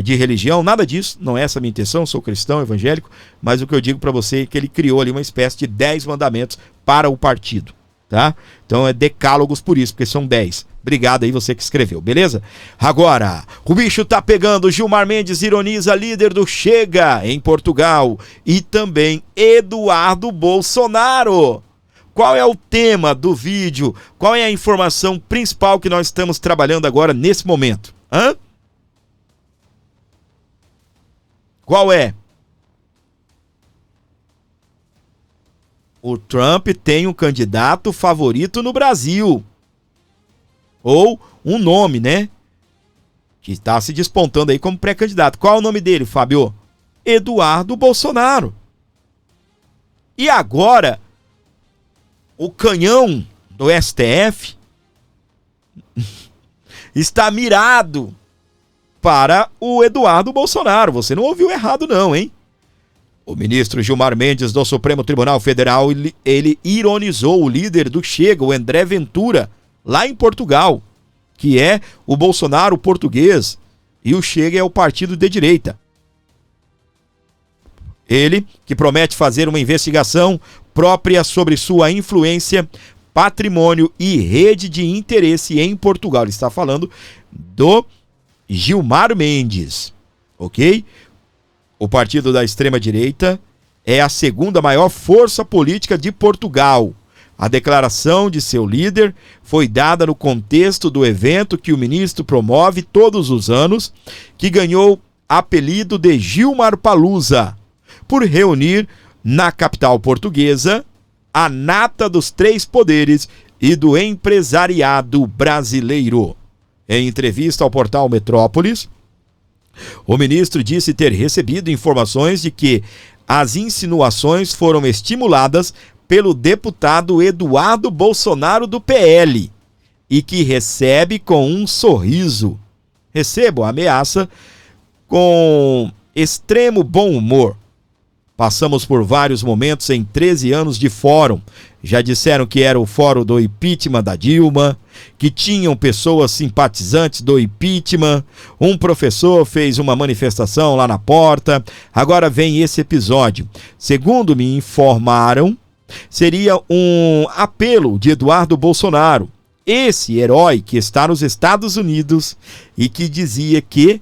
religião, nada disso. Não é essa a minha intenção, eu sou cristão, evangélico. Mas o que eu digo para você é que ele criou ali uma espécie de 10 mandamentos para o partido, tá? Então é decálogos por isso, porque são 10. Obrigado aí você que escreveu, beleza? Agora, o bicho tá pegando. Gilmar Mendes ironiza líder do Chega em Portugal e também Eduardo Bolsonaro. Qual é o tema do vídeo? Qual é a informação principal que nós estamos trabalhando agora nesse momento? Qual é? O Trump tem um candidato favorito no Brasil. Ou um nome, né? Que está se despontando aí como pré-candidato. Qual é o nome dele, Fábio? Eduardo Bolsonaro. E agora, o canhão do STF está mirado para o Eduardo Bolsonaro. Você não ouviu errado não, hein? O ministro Gilmar Mendes do Supremo Tribunal Federal, ele ironizou o líder do Chega, o André Ventura, lá em Portugal, que é o Bolsonaro português e o Chega é o partido de direita. Ele, que promete fazer uma investigação própria sobre sua influência, patrimônio e rede de interesse em Portugal. Ele está falando do Gilmar Mendes, ok? O partido da extrema-direita é a segunda maior força política de Portugal. A declaração de seu líder foi dada no contexto do evento que o ministro promove todos os anos, que ganhou apelido de Gilmar Palusa, por reunir na capital portuguesa a nata dos três poderes e do empresariado brasileiro. Em entrevista ao portal Metrópolis, o ministro disse ter recebido informações de que as insinuações foram estimuladas pelo deputado Eduardo Bolsonaro do PL e que recebe com um sorriso. Recebo a ameaça com extremo bom humor. Passamos por vários momentos em 13 anos de fórum. Já disseram que era o fórum do impeachment da Dilma, que tinham pessoas simpatizantes do impeachment. Um professor fez uma manifestação lá na porta. Agora vem esse episódio. Segundo me informaram, seria um apelo de Eduardo Bolsonaro, esse herói que está nos Estados Unidos e que dizia que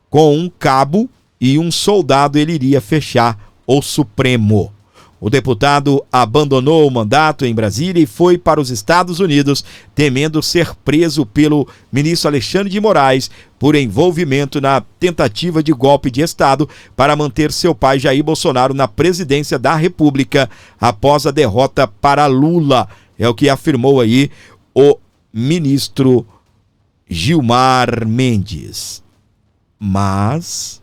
com um cabo e um soldado ele iria fechar o Supremo. O deputado abandonou o mandato em Brasília e foi para os Estados Unidos, temendo ser preso pelo ministro Alexandre de Moraes por envolvimento na tentativa de golpe de Estado para manter seu pai Jair Bolsonaro na presidência da República após a derrota para Lula. É o que afirmou aí o ministro Gilmar Mendes. Mas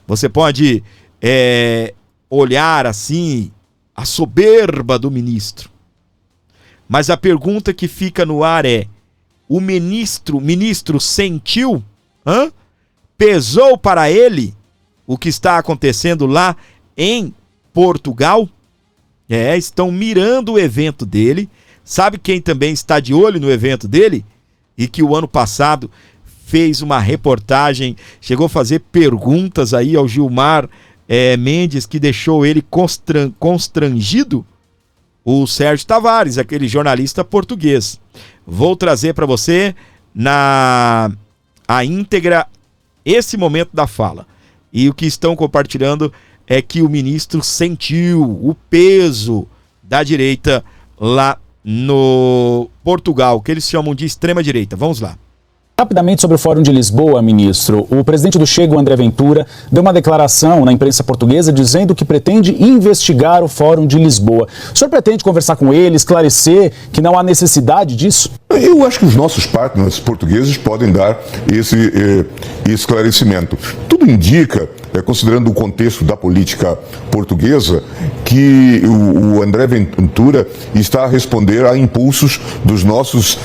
você pode olhar assim a soberba do ministro. Mas a pergunta que fica no ar é: o ministro sentiu? Pesou para ele o que está acontecendo lá em Portugal? Estão mirando o evento dele. Sabe quem também está de olho no evento dele? E que o ano passado fez uma reportagem, chegou a fazer perguntas aí ao Gilmar Mendes, que deixou ele constrangido? O Sérgio Tavares, aquele jornalista português. Vou trazer para você a íntegra esse momento da fala. E o que estão compartilhando é que o ministro sentiu o peso da direita lá no Portugal, que eles chamam de extrema-direita. Vamos lá. Rapidamente sobre o Fórum de Lisboa, ministro. O presidente do Chega, o André Ventura, deu uma declaração na imprensa portuguesa dizendo que pretende investigar o Fórum de Lisboa. O senhor pretende conversar com ele, esclarecer que não há necessidade disso? Eu acho que os nossos partners portugueses podem dar esse esclarecimento. Tudo indica, considerando o contexto da política portuguesa, que o André Ventura está a responder a impulsos dos nossos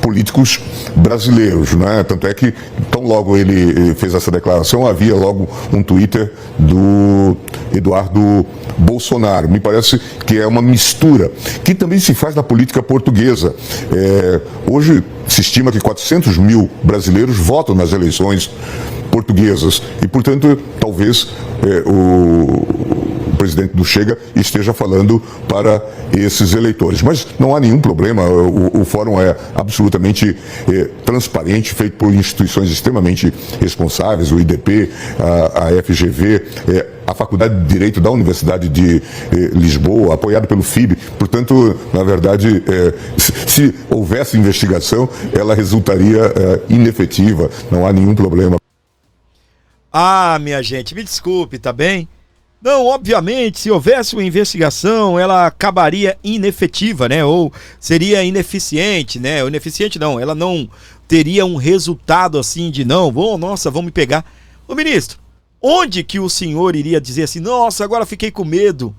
políticos brasileiros, né? Tanto é que, tão logo ele fez essa declaração, havia logo um Twitter do Eduardo Bolsonaro. Me parece que é uma mistura, que também se faz na política portuguesa. Hoje se estima que 400 mil brasileiros votam nas eleições portuguesas e, portanto, talvez o presidente do Chega esteja falando para esses eleitores. Mas não há nenhum problema, o fórum é absolutamente transparente, feito por instituições extremamente responsáveis, o IDP, a FGV, a Faculdade de Direito da Universidade de Lisboa, apoiado pelo FIB. Portanto, na verdade, se houvesse investigação, ela resultaria inefetiva, não há nenhum problema. Ah, minha gente, me desculpe, tá bem? Não, obviamente, se houvesse uma investigação, ela acabaria inefetiva, né? Ou seria ineficiente, né? Ou ineficiente não, ela não teria um resultado assim de não, nossa, vamos me pegar. Ô ministro, onde que o senhor iria dizer assim, nossa, agora fiquei com medo,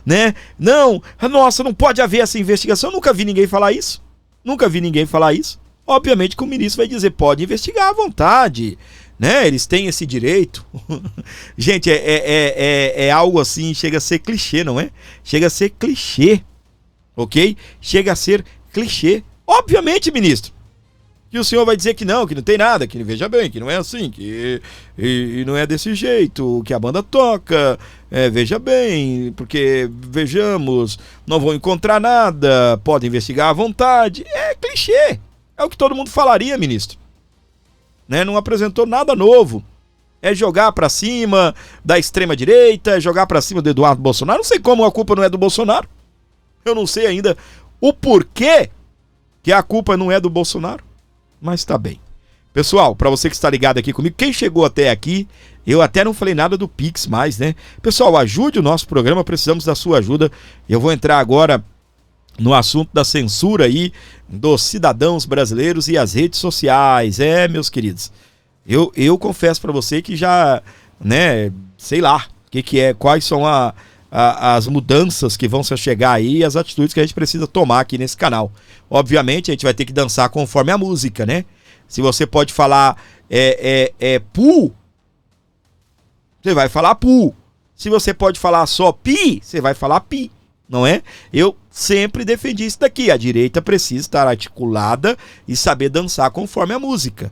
né? Não, nossa, não pode haver essa investigação, eu nunca vi ninguém falar isso. Nunca vi ninguém falar isso. Obviamente que o ministro vai dizer, pode investigar à vontade, né? Eles têm esse direito. Gente, é algo assim, chega a ser clichê, não é? Chega a ser clichê, ok? Chega a ser clichê. Obviamente, ministro, que o senhor vai dizer que não tem nada, que veja bem, que não é assim, que e não é desse jeito que a banda toca, veja bem, porque, vejamos, não vão encontrar nada, pode investigar à vontade. É clichê, é o que todo mundo falaria, ministro. Né? Não apresentou nada novo. É jogar pra cima da extrema direita, é jogar pra cima do Eduardo Bolsonaro. Não sei como a culpa não é do Bolsonaro. Eu não sei ainda o porquê que a culpa não é do Bolsonaro, mas tá bem. Pessoal, para você que está ligado aqui comigo, quem chegou até aqui, eu até não falei nada do Pix mais, né? Pessoal, ajude o nosso programa, precisamos da sua ajuda. Eu vou entrar agora no assunto da censura aí dos cidadãos brasileiros e as redes sociais. Meus queridos, eu confesso para você que já, né, sei lá, quais são as mudanças que vão se chegar aí e as atitudes que a gente precisa tomar aqui nesse canal. Obviamente, a gente vai ter que dançar conforme a música, né? Se você pode falar pu, você vai falar pu. Se você pode falar só pi, você vai falar pi, não é? Eu sempre defendi isso daqui. A direita precisa estar articulada e saber dançar conforme a música,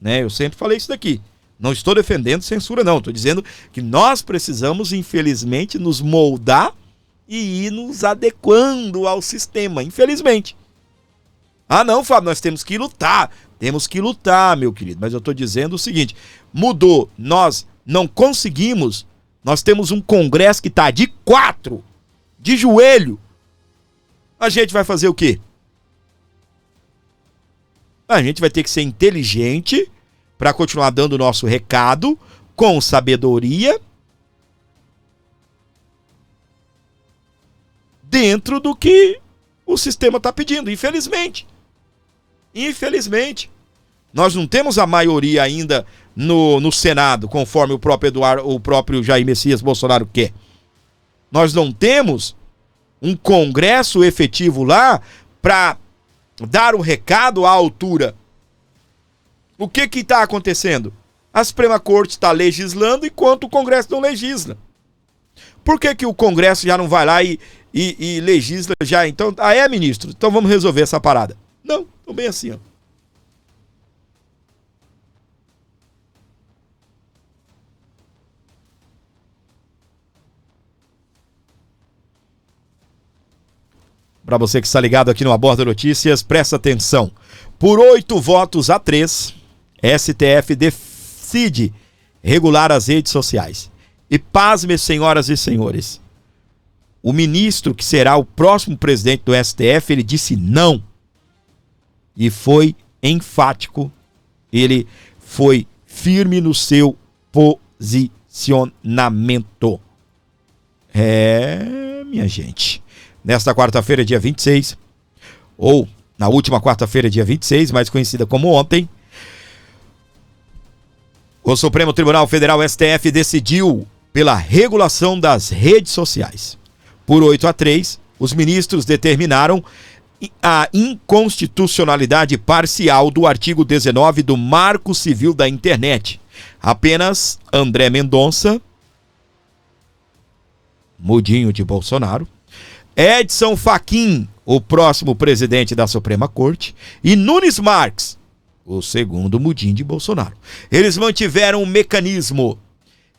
né? Eu sempre falei isso daqui. Não estou defendendo censura, não. Estou dizendo que nós precisamos, infelizmente, nos moldar e ir nos adequando ao sistema, infelizmente. Ah, não, Fábio, nós temos que lutar. Temos que lutar, meu querido. Mas eu estou dizendo o seguinte, mudou. Nós não conseguimos. Nós temos um Congresso que está de 4, de joelho. A gente vai fazer o quê? A gente vai ter que ser inteligente para continuar dando o nosso recado com sabedoria dentro do que o sistema está pedindo, infelizmente. Infelizmente. Nós não temos a maioria ainda no Senado, conforme o próprio Jair Messias Bolsonaro quer. Nós não temos um Congresso efetivo lá para dar o recado à altura. O que está acontecendo? A Suprema Corte está legislando enquanto o Congresso não legisla. Por que o Congresso já não vai lá e legisla já? Então, ministro? Então vamos resolver essa parada. Não, tô bem assim, ó. Para você que está ligado aqui no Aborda Notícias, presta atenção. Por 8 votos a 3, STF decide regular as redes sociais. E pasme, senhoras e senhores, o ministro que será o próximo presidente do STF, ele disse não. E foi enfático, ele foi firme no seu posicionamento. Minha gente. Nesta quarta-feira, dia 26, ou na última quarta-feira, dia 26, mais conhecida como ontem, o Supremo Tribunal Federal, STF, decidiu pela regulação das redes sociais. Por 8 a 3, os ministros determinaram a inconstitucionalidade parcial do artigo 19 do Marco Civil da Internet. Apenas André Mendonça, mudinho de Bolsonaro, Edson Fachin, o próximo presidente da Suprema Corte, e Nunes Marques, o segundo mudinho de Bolsonaro. Eles mantiveram um mecanismo.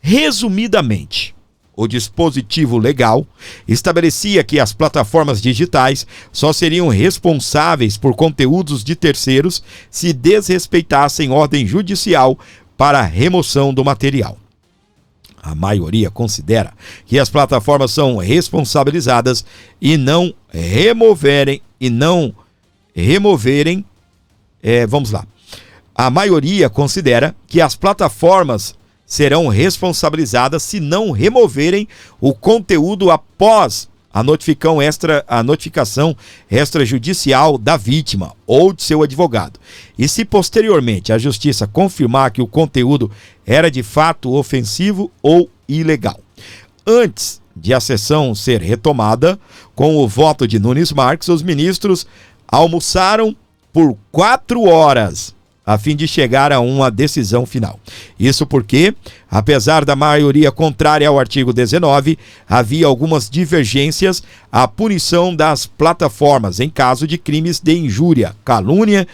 Resumidamente, o dispositivo legal estabelecia que as plataformas digitais só seriam responsáveis por conteúdos de terceiros se desrespeitassem ordem judicial para a remoção do material. A maioria considera que as plataformas são responsabilizadas e não removerem, vamos lá. A maioria considera que as plataformas serão responsabilizadas se não removerem o conteúdo após a notificação extrajudicial da vítima ou de seu advogado. E se posteriormente a justiça confirmar que o conteúdo era de fato ofensivo ou ilegal. Antes de a sessão ser retomada, com o voto de Nunes Marques, os ministros almoçaram por 4 horas a fim de chegar a uma decisão final. Isso porque, apesar da maioria contrária ao artigo 19, havia algumas divergências à punição das plataformas em caso de crimes de injúria, calúnia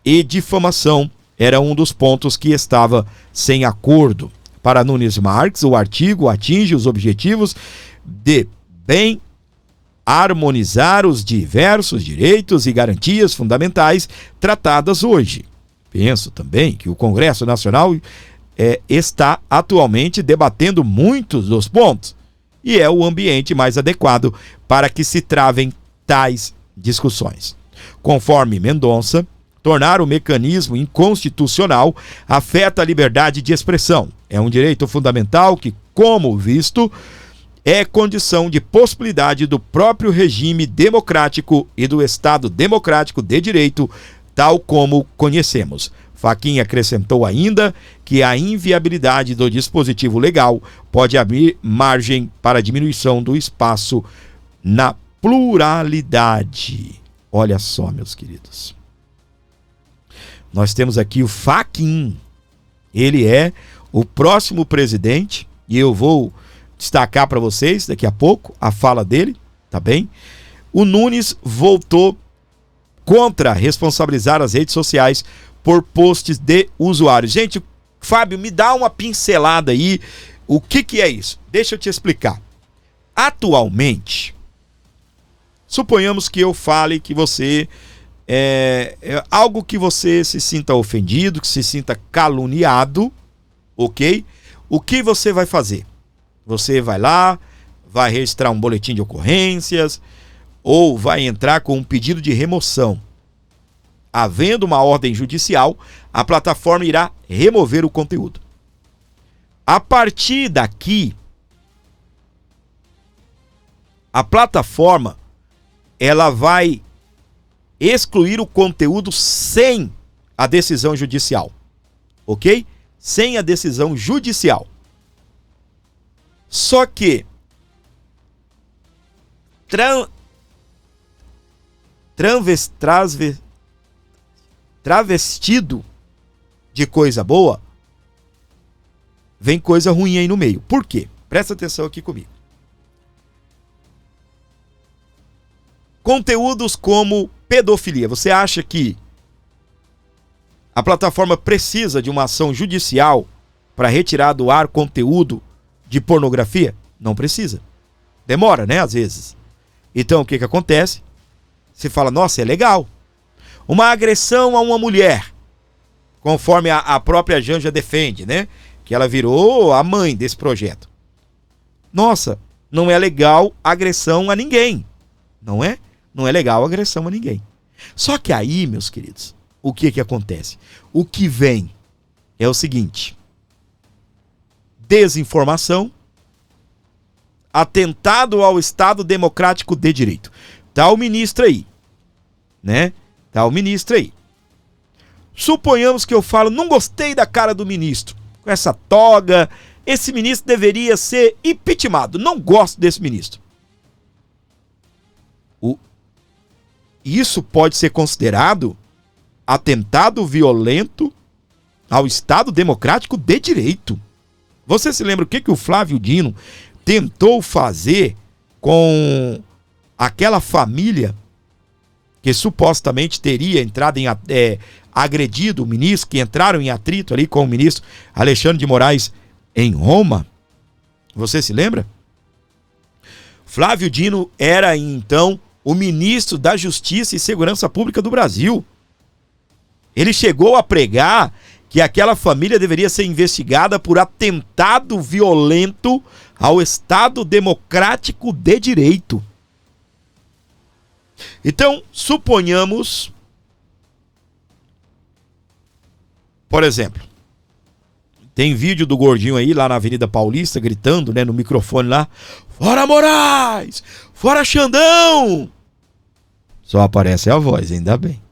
e difamação. Era um dos pontos que estava sem acordo. Para Nunes Marques, o artigo atinge os objetivos de bem harmonizar os diversos direitos e garantias fundamentais tratadas hoje. Penso também que o Congresso Nacional está atualmente debatendo muitos dos pontos e é o ambiente mais adequado para que se travem tais discussões. Conforme Mendonça, tornar o mecanismo inconstitucional afeta a liberdade de expressão. É um direito fundamental que, como visto, é condição de possibilidade do próprio regime democrático e do Estado democrático de direito, tal como conhecemos. Fachin acrescentou ainda que a inviabilidade do dispositivo legal pode abrir margem para a diminuição do espaço na pluralidade. Olha só, meus queridos. Nós temos aqui o Fachin. Ele é o próximo presidente e eu vou destacar para vocês daqui a pouco a fala dele, tá bem? O Nunes voltou contra responsabilizar as redes sociais por posts de usuários. Gente, Fábio, me dá uma pincelada aí. O que é isso? Deixa eu te explicar. Atualmente, suponhamos que eu fale que você algo que você se sinta ofendido, que se sinta caluniado, ok? O que você vai fazer? Você vai lá, vai registrar um boletim de ocorrências ou vai entrar com um pedido de remoção. Havendo uma ordem judicial, a plataforma irá remover o conteúdo. A partir daqui, a plataforma ela vai excluir o conteúdo sem a decisão judicial, ok? Sem a decisão judicial. Só que travestido de coisa boa, vem coisa ruim aí no meio. Por quê? Presta atenção aqui comigo. Conteúdos como pedofilia. Você acha que a plataforma precisa de uma ação judicial para retirar do ar conteúdo de pornografia? Não precisa. Demora, né? Às vezes. Então, o que acontece? Você fala, nossa, é legal. Uma agressão a uma mulher, conforme a própria Janja defende, né? Que ela virou a mãe desse projeto. Nossa, não é legal agressão a ninguém. Não é? Não é legal agressão a ninguém. Só que aí, meus queridos, o que acontece? O que vem é o seguinte: desinformação, atentado ao Estado Democrático de Direito. Tá o ministro aí, né? Tá o ministro aí. Suponhamos que eu falo, não gostei da cara do ministro, com essa toga, esse ministro deveria ser impeachmentado, não gosto desse ministro. Isso pode ser considerado atentado violento ao Estado Democrático de Direito. Você se lembra o que o Flávio Dino tentou fazer com aquela família que supostamente teria entrado agredido o ministro, que entraram em atrito ali com o ministro Alexandre de Moraes em Roma? Você se lembra? Flávio Dino era então o ministro da Justiça e Segurança Pública do Brasil. Ele chegou a pregar que aquela família deveria ser investigada por atentado violento ao Estado Democrático de Direito. Então, suponhamos, por exemplo, tem vídeo do gordinho aí lá na Avenida Paulista gritando, né, no microfone lá: "Fora Moraes! Fora Xandão!" Só aparece a voz, ainda bem.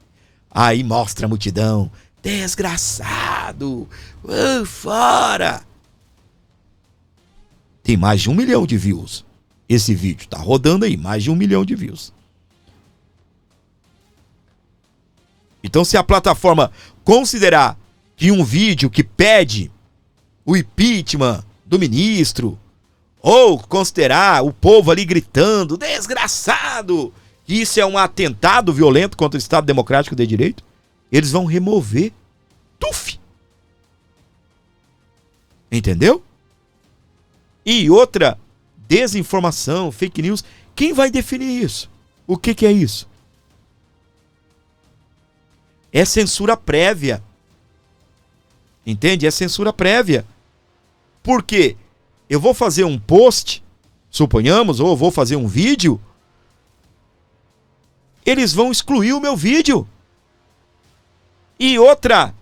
Aí mostra a multidão: "Desgraçado! Fora!" Tem mais de 1 milhão de views. Esse vídeo tá rodando aí, mais de 1 milhão de views. Então, se a plataforma considerar que um vídeo que pede o impeachment do ministro, ou considerar o povo ali gritando "desgraçado", que isso é um atentado violento contra o Estado Democrático de Direito, eles vão remover. Tuf! Entendeu? E outra, desinformação, fake news, quem vai definir isso? O que é isso? É censura prévia. Entende? É censura prévia. Por quê? Eu vou fazer um post suponhamos, ou eu vou fazer um vídeo, eles vão excluir o meu vídeo. E outra,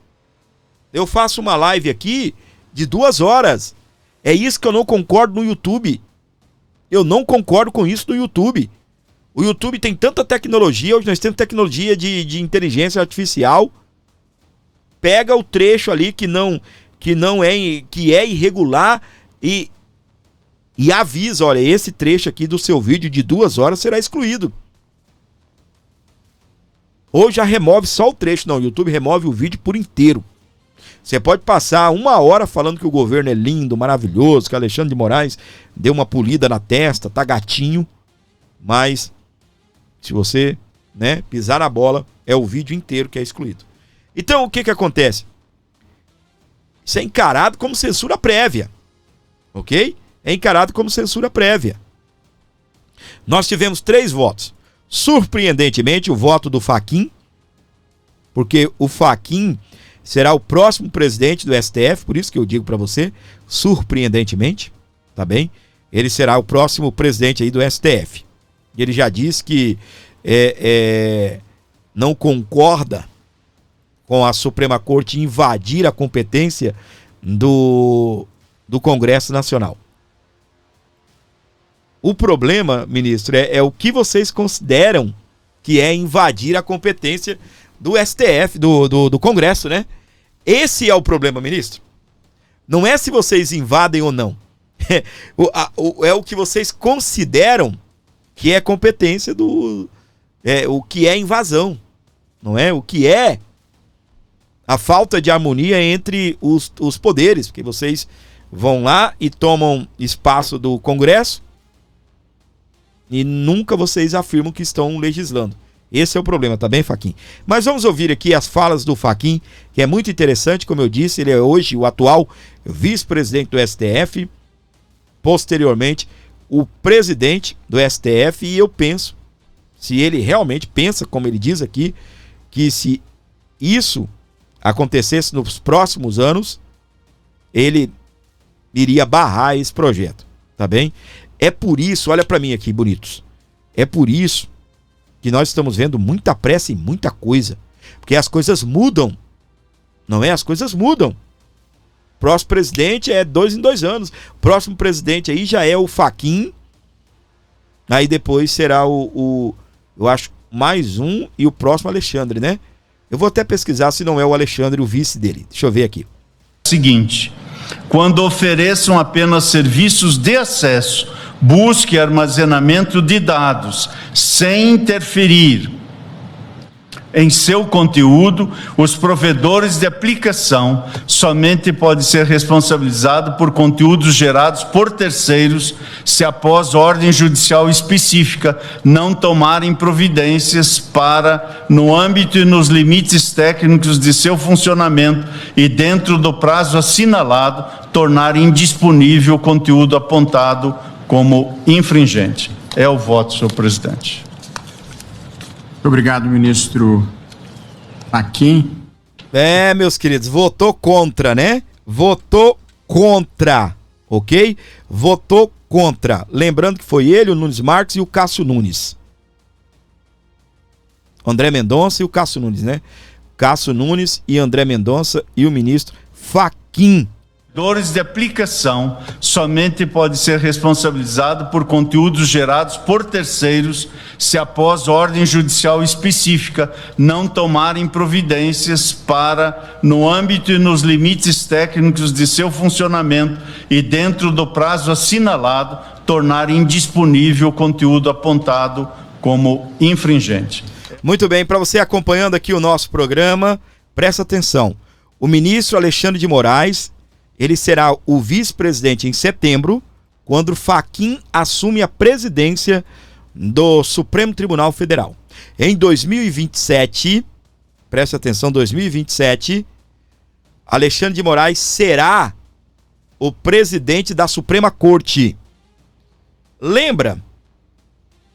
eu faço uma live aqui de 2 horas. É isso que eu não concordo no YouTube. Eu não concordo com isso no YouTube. O YouTube tem tanta tecnologia, hoje nós temos tecnologia de inteligência artificial. Pega o trecho ali que é irregular e avisa, olha, esse trecho aqui do seu vídeo de 2 horas será excluído. Ou já remove só o trecho. Não, o YouTube remove o vídeo por inteiro. Você pode passar 1 hora falando que o governo é lindo, maravilhoso, que Alexandre de Moraes deu uma polida na testa, tá gatinho, mas se você, pisar na bola, é o vídeo inteiro que é excluído. Então, o que acontece? Isso é encarado como censura prévia, ok? É encarado como censura prévia. Nós tivemos 3 votos. Surpreendentemente, o voto do Fachin, porque o Fachin será o próximo presidente do STF, por isso que eu digo para você, surpreendentemente, tá bem? Ele será o próximo presidente aí do STF. Ele já disse que não concorda com a Suprema Corte invadir a competência do Congresso Nacional. O problema, ministro, é o que vocês consideram que é invadir a competência do STF, do Congresso, né? Esse é o problema, ministro. Não é se vocês invadem ou não. É o que vocês consideram que é competência o que é invasão. Não é? O que é a falta de harmonia entre os poderes. Porque vocês vão lá e tomam espaço do Congresso e nunca vocês afirmam que estão legislando. Esse é o problema, tá bem, Fachin? Mas vamos ouvir aqui as falas do Fachin, que é muito interessante, como eu disse, ele é hoje o atual vice-presidente do STF, posteriormente o presidente do STF, e eu penso, se ele realmente pensa, como ele diz aqui, que se isso acontecesse nos próximos anos, ele iria barrar esse projeto, tá bem? É por isso, olha pra mim aqui, bonitos, é por isso que nós estamos vendo muita pressa em muita coisa, porque as coisas mudam, não é? As coisas mudam. Próximo presidente é 2 em 2 anos, próximo presidente aí já é o Fachin, aí depois será eu acho, mais um, e o próximo Alexandre, né? Eu vou até pesquisar se não é o Alexandre o vice dele, deixa eu ver aqui. Seguinte, quando ofereçam apenas serviços de acesso, busque armazenamento de dados, sem interferir em seu conteúdo, os provedores de aplicação somente podem ser responsabilizados por conteúdos gerados por terceiros, se após ordem judicial específica não tomarem providências para, no âmbito e nos limites técnicos de seu funcionamento e dentro do prazo assinalado, tornarem indisponível o conteúdo apontado como infringente. É o voto, senhor presidente. Muito obrigado, ministro Fachin. Meus queridos, votou contra, né? Votou contra, ok? Votou contra. Lembrando que foi ele, o Nunes Marques e o Cássio Nunes. André Mendonça e o Cássio Nunes, né? Cássio Nunes e André Mendonça e o ministro Fachin. Provedores de aplicação somente pode ser responsabilizado por conteúdos gerados por terceiros, se após ordem judicial específica não tomarem providências para, no âmbito e nos limites técnicos de seu funcionamento e dentro do prazo assinalado, tornarem indisponível o conteúdo apontado como infringente. Muito bem, para você acompanhando aqui o nosso programa, presta atenção. O ministro Alexandre de Moraes, ele será o vice-presidente em setembro, quando o Fachin assume a presidência do Supremo Tribunal Federal. Em 2027, presta atenção, 2027, Alexandre de Moraes será o presidente da Suprema Corte. Lembra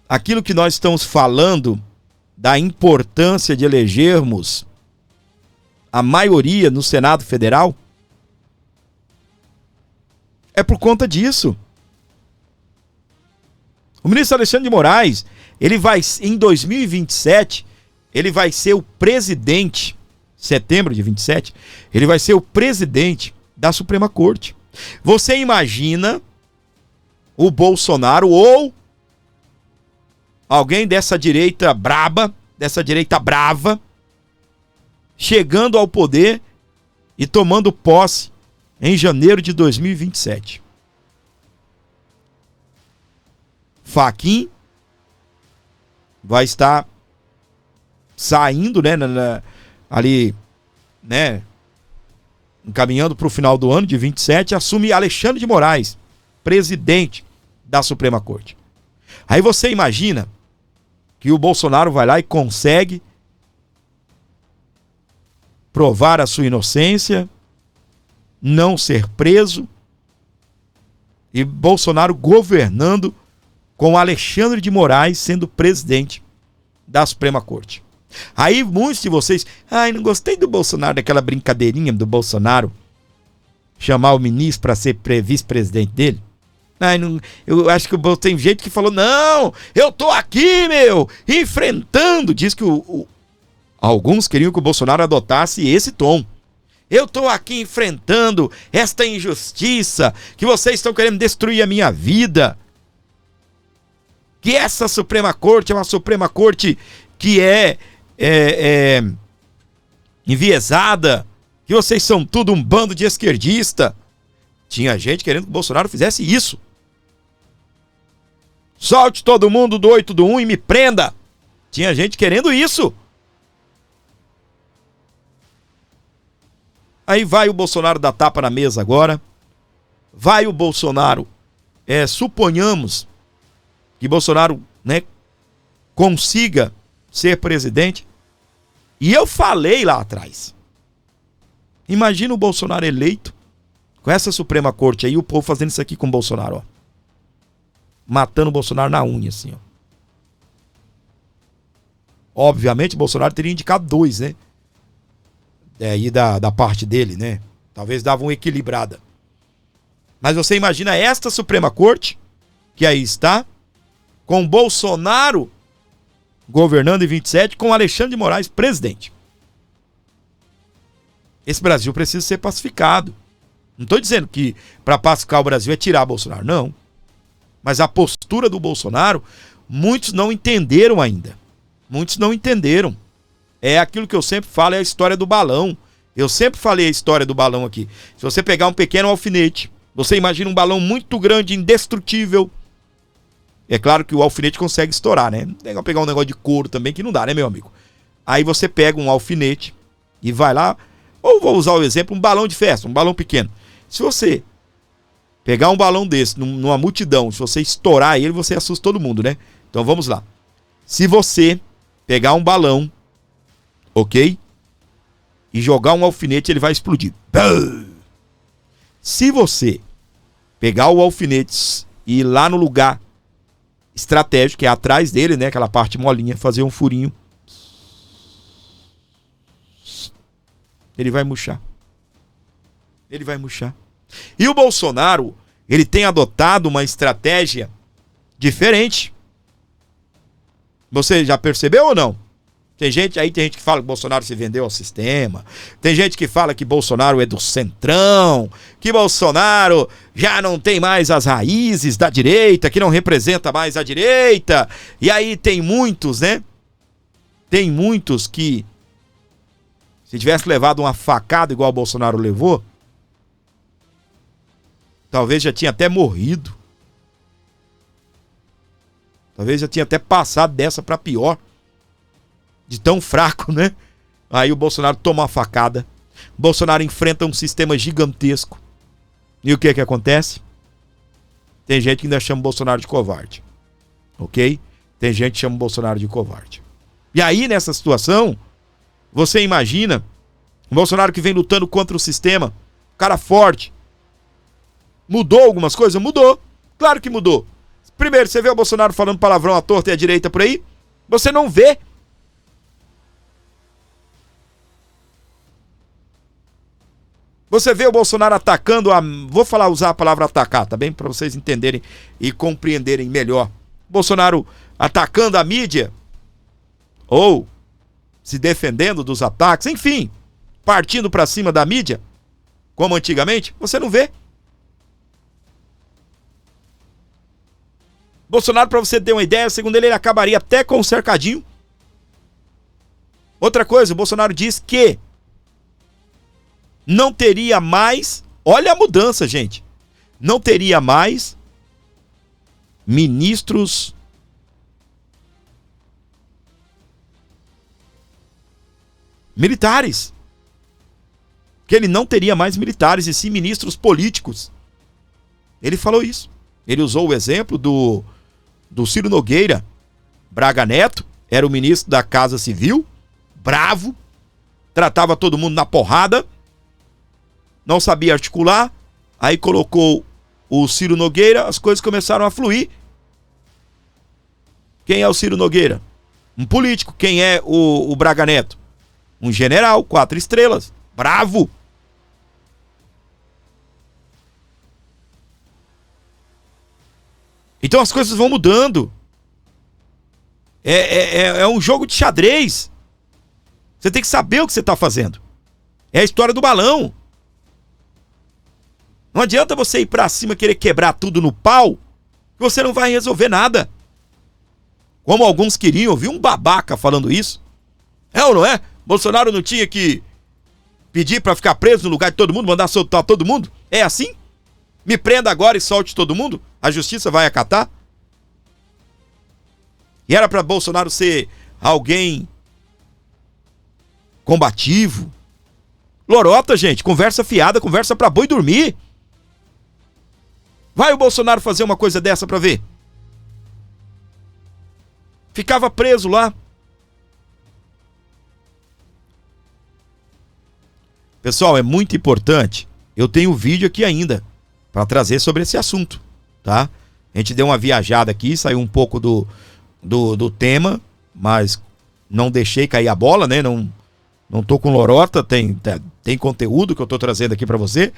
aquilo que nós estamos falando da importância de elegermos a maioria no Senado Federal? É por conta disso. O ministro Alexandre de Moraes, ele vai, em 2027, ele vai ser o presidente, setembro de 27, ele vai ser o presidente da Suprema Corte. Você imagina o Bolsonaro ou alguém dessa direita braba, dessa direita brava, chegando ao poder e tomando posse em janeiro de 2027. Fachin vai estar saindo, né, ali, né, encaminhando para o final do ano de 27, assume Alexandre de Moraes, presidente da Suprema Corte. Aí você imagina que o Bolsonaro vai lá e consegue provar a sua inocência, não ser preso, e Bolsonaro governando com Alexandre de Moraes sendo presidente da Suprema Corte. Aí muitos de vocês, não gostei do Bolsonaro, daquela brincadeirinha do Bolsonaro chamar o ministro para ser vice-presidente dele. Eu acho que tem gente que falou, não, eu tô aqui, enfrentando. Diz que alguns queriam que o Bolsonaro adotasse esse tom. Eu tô aqui enfrentando esta injustiça, que vocês estão querendo destruir a minha vida. Que essa Suprema Corte é uma Suprema Corte que é enviesada, que vocês são tudo um bando de esquerdista. Tinha gente querendo que o Bolsonaro fizesse isso. Solte todo mundo do 8 do 1 e me prenda. Tinha gente querendo isso. Aí vai o Bolsonaro dar tapa na mesa agora. Vai o Bolsonaro, suponhamos que Bolsonaro, né, consiga ser presidente. E eu falei lá atrás. Imagina o Bolsonaro eleito, com essa Suprema Corte aí, o povo fazendo isso aqui com o Bolsonaro, ó. Matando o Bolsonaro na unha, assim, ó. Obviamente, o Bolsonaro teria indicado 2, né? Aí da parte dele, né? Talvez dava uma equilibrada. Mas você imagina esta Suprema Corte, que aí está, com Bolsonaro governando em 27, com Alexandre de Moraes presidente. Esse Brasil precisa ser pacificado. Não estou dizendo que para pacificar o Brasil é tirar Bolsonaro, não. Mas a postura do Bolsonaro, muitos não entenderam ainda. Muitos não entenderam. É aquilo que eu sempre falo, é a história do balão. Eu sempre falei a história do balão aqui. Se você pegar um pequeno alfinete, você imagina um balão muito grande, indestrutível. É claro que o alfinete consegue estourar, né? Legal pegar um negócio de couro também, que não dá, né, meu amigo? Aí você pega um alfinete e vai lá, ou vou usar o exemplo, um balão de festa, um balão pequeno. Se você pegar um balão desse numa multidão, se você estourar ele, você assusta todo mundo, né? Então vamos lá. Se você pegar um balão, ok? E jogar um alfinete, ele vai explodir. Se você pegar o alfinete e ir lá no lugar estratégico, que é atrás dele, né? Aquela parte molinha, fazer um furinho, ele vai murchar. Ele vai murchar. E o Bolsonaro, ele tem adotado uma estratégia diferente. Você já percebeu ou não? Tem gente que fala que Bolsonaro se vendeu ao sistema. Tem gente que fala que Bolsonaro é do centrão, que Bolsonaro já não tem mais as raízes da direita, que não representa mais a direita. E aí tem muitos, né? Tem muitos que, se tivesse levado uma facada igual o Bolsonaro levou, talvez já tinha até morrido. Talvez já tinha até passado dessa para pior. De tão fraco, né? Aí o Bolsonaro toma uma facada. O Bolsonaro enfrenta um sistema gigantesco. E o que que acontece? Tem gente que ainda chama o Bolsonaro de covarde. Ok? Tem gente que chama o Bolsonaro de covarde. E aí, nessa situação, você imagina o Bolsonaro que vem lutando contra o sistema, cara forte. Mudou algumas coisas? Mudou. Claro que mudou. Primeiro, você vê o Bolsonaro falando palavrão à torta e à direita por aí? Você não vê. Você vê o Bolsonaro atacando, vou usar a palavra atacar, tá bem? Para vocês entenderem e compreenderem melhor Bolsonaro atacando a mídia, ou se defendendo dos ataques, enfim, partindo para cima da mídia, como antigamente, você não vê. Bolsonaro, para você ter uma ideia, segundo ele acabaria até com o cercadinho. Outra coisa, o Bolsonaro diz que não teria mais, olha a mudança, gente, não teria mais ministros militares. Que ele não teria mais militares e sim ministros políticos. Ele falou isso. Ele usou o exemplo do Ciro Nogueira Braga Neto, era o ministro da Casa Civil, bravo, tratava todo mundo na porrada, não sabia articular, aí colocou o Ciro Nogueira, as coisas começaram a fluir. Quem é o Ciro Nogueira? Um político. Quem é o Braga Neto? Um general, 4 estrelas, bravo. Então as coisas vão mudando. É um jogo de xadrez. Você tem que saber o que você está fazendo. É a história do balão. Não adianta você ir pra cima e querer quebrar tudo no pau, que você não vai resolver nada. Como alguns queriam, vi um babaca falando isso. É ou não é? Bolsonaro não tinha que pedir pra ficar preso no lugar de todo mundo, mandar soltar todo mundo? É assim? Me prenda agora e solte todo mundo? A justiça vai acatar? E era pra Bolsonaro ser alguém combativo? Lorota, gente, conversa fiada, conversa pra boi dormir. Vai o Bolsonaro fazer uma coisa dessa pra ver? Ficava preso lá. Pessoal, é muito importante. Eu tenho um vídeo aqui ainda para trazer sobre esse assunto, tá? A gente deu uma viajada aqui, saiu um pouco do tema, mas não deixei cair a bola, né? Não tô com lorota, tem conteúdo que eu tô trazendo aqui para você.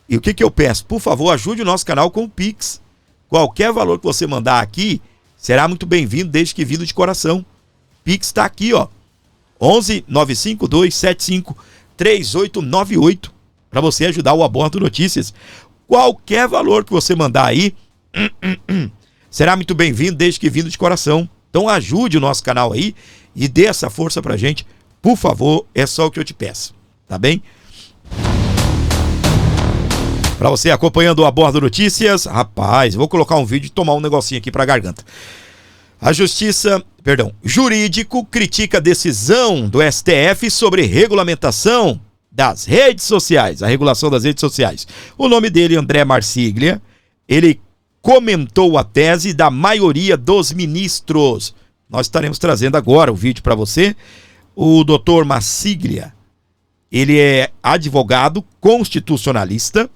E o que eu peço? Por favor, ajude o nosso canal com o Pix. Qualquer valor que você mandar aqui será muito bem-vindo, desde que vindo de coração. Pix tá aqui, ó. 11 952 75 3898 para você ajudar o Aborto Notícias. Qualquer valor que você mandar aí será muito bem-vindo, desde que vindo de coração. Então ajude o nosso canal aí e dê essa força pra gente, por favor, é só o que eu te peço, tá bem? Pra você acompanhando o Aborto Notícias, rapaz, vou colocar um vídeo e tomar um negocinho aqui pra garganta. Jurídico critica a decisão do STF sobre regulamentação das redes sociais, a regulação das redes sociais. O nome dele é André Marsiglia. Ele comentou a tese da maioria dos ministros. Nós estaremos trazendo agora o vídeo para você. O doutor Marsiglia, ele é advogado constitucionalista,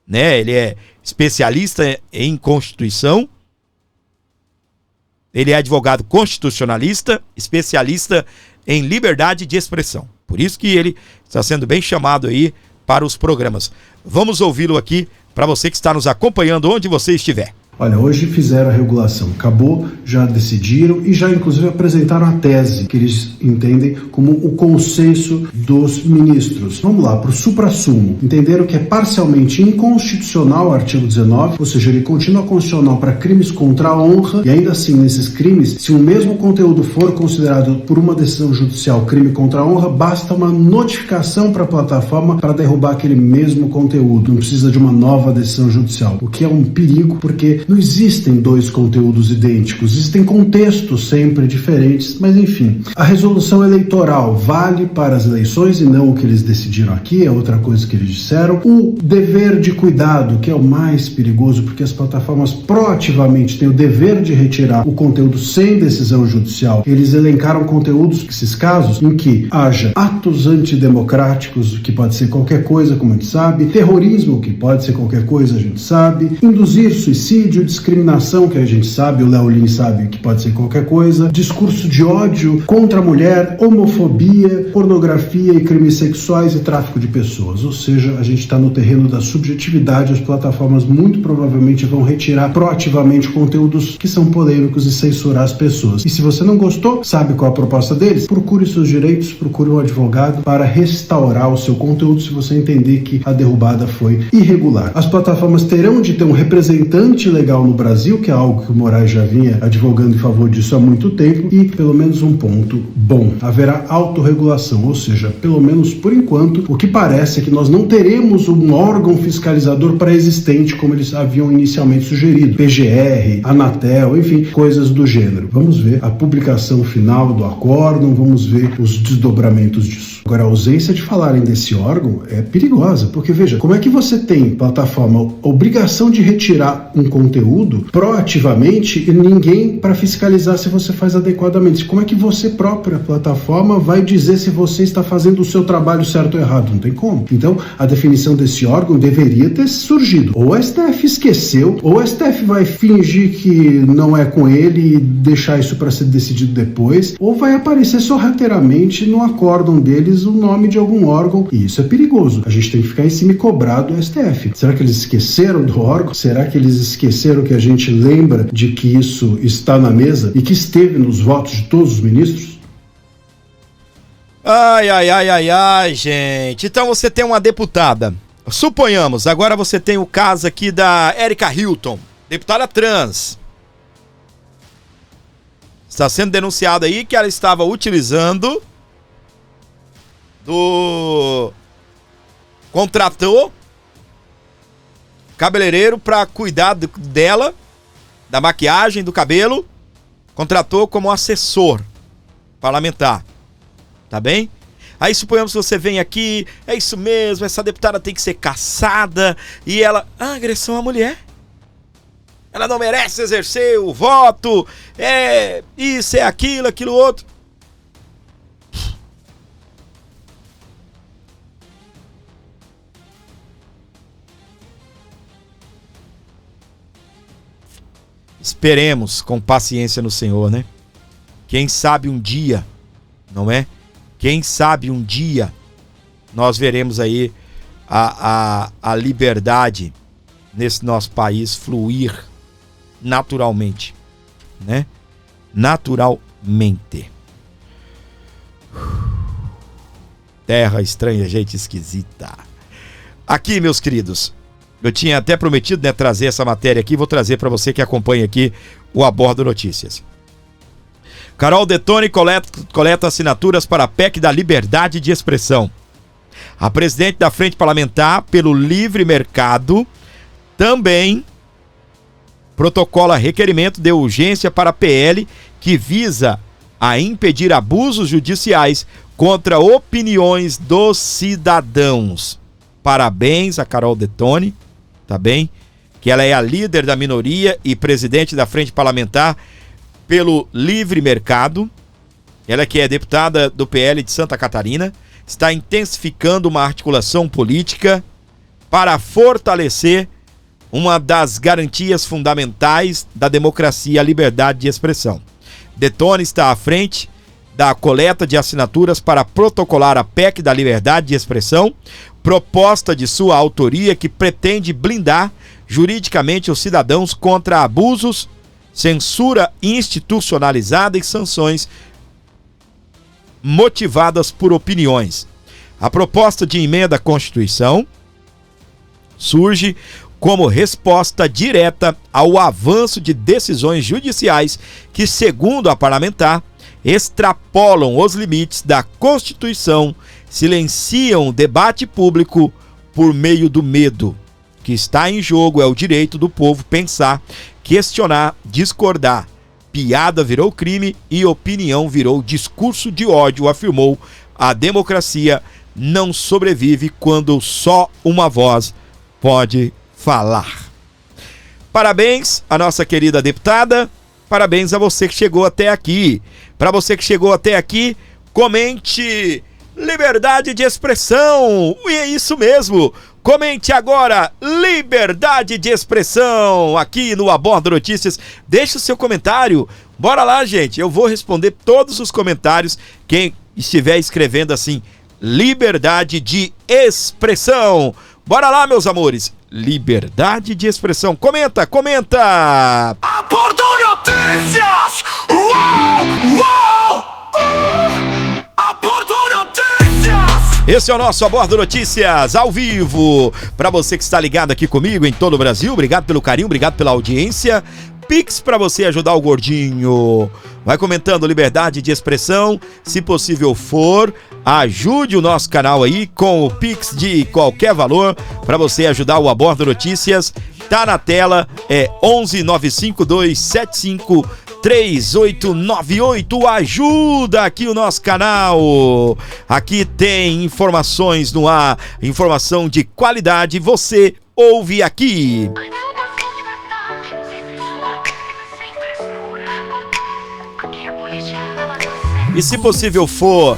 né? Ele é especialista em Constituição. Ele é advogado constitucionalista, especialista em liberdade de expressão. Por isso que ele está sendo bem chamado aí para os programas. Vamos ouvi-lo aqui para você que está nos acompanhando onde você estiver. Olha, hoje fizeram a regulação, acabou, já decidiram e já inclusive apresentaram a tese que eles entendem como o consenso dos ministros. Vamos lá, para o suprassumo. Entenderam que é parcialmente inconstitucional o artigo 19, ou seja, ele continua constitucional para crimes contra a honra e ainda assim, nesses crimes, se o mesmo conteúdo for considerado por uma decisão judicial crime contra a honra, basta uma notificação para a plataforma para derrubar aquele mesmo conteúdo. Não precisa de uma nova decisão judicial, o que é um perigo porque não existem dois conteúdos idênticos, existem contextos sempre diferentes, mas enfim. A resolução eleitoral vale para as eleições e não o que eles decidiram aqui, é outra coisa que eles disseram. O dever de cuidado, que é o mais perigoso, porque as plataformas proativamente têm o dever de retirar o conteúdo sem decisão judicial. Eles elencaram conteúdos, esses casos, em que haja atos antidemocráticos, que pode ser qualquer coisa, como a gente sabe, terrorismo, que pode ser qualquer coisa, a gente sabe, induzir suicídio, assédio, discriminação, que a gente sabe, o Léo Lins sabe que pode ser qualquer coisa, discurso de ódio contra a mulher, homofobia, pornografia e crimes sexuais e tráfico de pessoas. Ou seja, a gente está no terreno da subjetividade, as plataformas muito provavelmente vão retirar proativamente conteúdos que são polêmicos e censurar as pessoas. E se você não gostou, sabe qual a proposta deles? Procure seus direitos, procure um advogado para restaurar o seu conteúdo se você entender que a derrubada foi irregular. As plataformas terão de ter um representante legal no Brasil, que é algo que o Moraes já vinha advogando em favor disso há muito tempo, e pelo menos um ponto bom: haverá autorregulação, ou seja, pelo menos por enquanto, o que parece é que nós não teremos um órgão fiscalizador pré-existente como eles haviam inicialmente sugerido, PGR, Anatel, enfim, coisas do gênero. Vamos ver a publicação final do acórdão, vamos ver os desdobramentos disso. Agora, a ausência de falarem desse órgão é perigosa, porque veja, como é que você tem, plataforma, obrigação de retirar um conteúdo proativamente e ninguém para fiscalizar se você faz adequadamente? Como é que você, própria plataforma, vai dizer se você está fazendo o seu trabalho certo ou errado? Não tem como. Então, a definição desse órgão deveria ter surgido. Ou o STF esqueceu, ou o STF vai fingir que não é com ele e deixar isso para ser decidido depois, ou vai aparecer sorrateiramente no acórdão deles o nome de algum órgão, e isso é perigoso. A gente tem que ficar em cima e cobrar do STF. Será que eles esqueceram do órgão? Será que eles esqueceram que a gente lembra de que isso está na mesa e que esteve nos votos de todos os ministros? Ai, gente. Então você tem uma deputada. Suponhamos, agora você tem o caso aqui da Erika Hilton, deputada trans. Está sendo denunciado aí que ela estava utilizando contratou cabeleireiro para cuidar dela, da maquiagem, do cabelo, contratou como assessor parlamentar, tá bem? Aí suponhamos que você vem aqui, é isso mesmo, essa deputada tem que ser caçada, e ela, agressão à mulher, ela não merece exercer o voto, é isso, é aquilo outro. Esperemos com paciência no Senhor, né? Quem sabe um dia, não é? Quem sabe um dia nós veremos aí a liberdade nesse nosso país fluir naturalmente, né? Naturalmente. Terra estranha, gente esquisita. Aqui, meus queridos, eu tinha até prometido, né, trazer essa matéria aqui, vou trazer para você que acompanha aqui o Abordo Notícias. Carol Detoni coleta assinaturas para a PEC da liberdade de expressão. A presidente da Frente Parlamentar pelo Livre Mercado também protocola requerimento de urgência para a PL que visa a impedir abusos judiciais contra opiniões dos cidadãos. Parabéns a Carol Detoni, tá bem? Que ela é a líder da minoria e presidente da Frente Parlamentar pelo Livre Mercado. Ela que é deputada do PL de Santa Catarina, está intensificando uma articulação política para fortalecer uma das garantias fundamentais da democracia, a liberdade de expressão. Detoni está à frente da coleta de assinaturas para protocolar a PEC da liberdade de expressão, proposta de sua autoria que pretende blindar juridicamente os cidadãos contra abusos, censura institucionalizada e sanções motivadas por opiniões. A proposta de emenda à Constituição surge como resposta direta ao avanço de decisões judiciais que, segundo a parlamentar, extrapolam os limites da Constituição, silenciam o debate público por meio do medo. O que está em jogo é o direito do povo pensar, questionar, discordar. Piada virou crime e opinião virou discurso de ódio, afirmou. A democracia não sobrevive quando só uma voz pode falar. Parabéns à nossa querida deputada, parabéns a você que chegou até aqui. Para você que chegou até aqui, comente liberdade de expressão. E é isso mesmo. Comente agora, liberdade de expressão, aqui no Abordo Notícias. Deixa o seu comentário. Bora lá, gente. Eu vou responder todos os comentários. Quem estiver escrevendo assim, liberdade de expressão. Bora lá, meus amores. Liberdade de expressão. Comenta, comenta. Abordo Notícias. Uou, uou. Abordo Notícias. Esse é o nosso Abordo Notícias, ao vivo. Para você que está ligado aqui comigo em todo o Brasil, obrigado pelo carinho, obrigado pela audiência. Pix para você ajudar o gordinho. Vai comentando, liberdade de expressão. Se possível for, ajude o nosso canal aí com o Pix de qualquer valor para você ajudar o Abordo Notícias. Tá na tela, é 11 952 75 3898, ajuda aqui o nosso canal. Aqui tem informações no ar, informação de qualidade, você ouve aqui. E se possível for,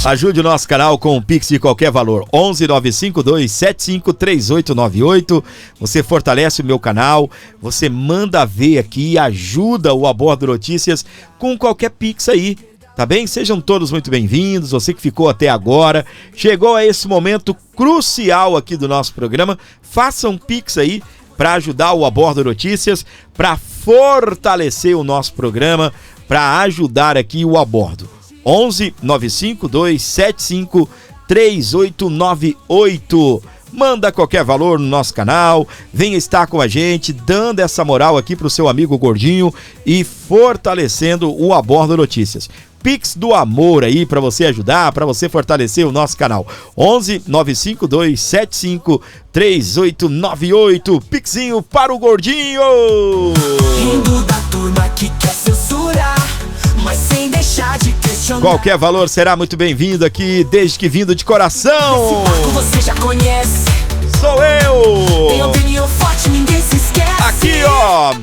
ajude o nosso canal com um Pix de qualquer valor. 11 952 75 3898. Você fortalece o meu canal, você manda ver aqui, ajuda o Abordo Notícias com qualquer Pix aí, tá bem? Sejam todos muito bem-vindos, você que ficou até agora, chegou a esse momento crucial aqui do nosso programa, faça um Pix aí para ajudar o Abordo Notícias, para fortalecer o nosso programa, para ajudar aqui o Abordo. 11 952 75 3898. Manda qualquer valor no nosso canal, venha estar com a gente, dando essa moral aqui pro seu amigo gordinho e fortalecendo o Abordo Notícias. Pix do amor aí para você ajudar, para você fortalecer o nosso canal. 11 952 75 3898. Pixinho para o gordinho. Rindo da turma que quer censurar, mas sem deixar de questionar. Qualquer valor será muito bem-vindo aqui, desde que vindo de coração. Esse barco você já conhece. Sou eu. Tem opinião forte, ninguém se esquece. Aqui, ó.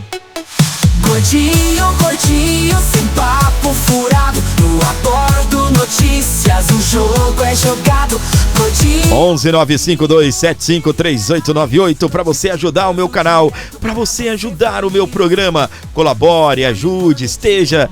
Gordinho, gordinho, sem papo furado. No Abordo Notícias, o jogo é jogado. Gordinho. 11 952 75 3898 para você ajudar o meu canal, para você ajudar o meu programa. Colabore, ajude, esteja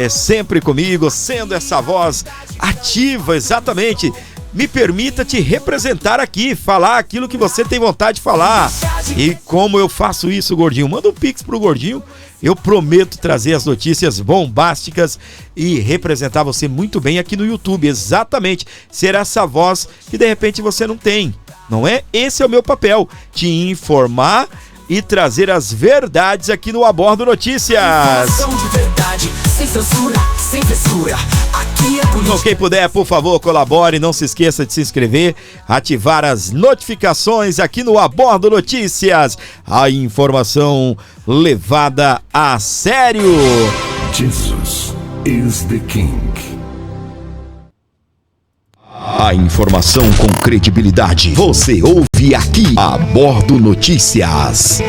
sempre comigo, sendo essa voz ativa, exatamente. Me permita te representar aqui, falar aquilo que você tem vontade de falar. E como eu faço isso, gordinho? Manda um Pix pro gordinho. Eu prometo trazer as notícias bombásticas e representar você muito bem aqui no YouTube. Exatamente. Ser essa voz que de repente você não tem, não é? Esse é o meu papel, te informar e trazer as verdades aqui no Abordo Notícias. Informação de verdade, sem censura, sem frescura. Aqui é política. Então, quem puder, por favor, colabore. Não se esqueça de se inscrever, ativar as notificações aqui no Abordo Notícias. A informação levada a sério. Jesus is the King. A informação com credibilidade. Você ouve aqui, Abordo Notícias.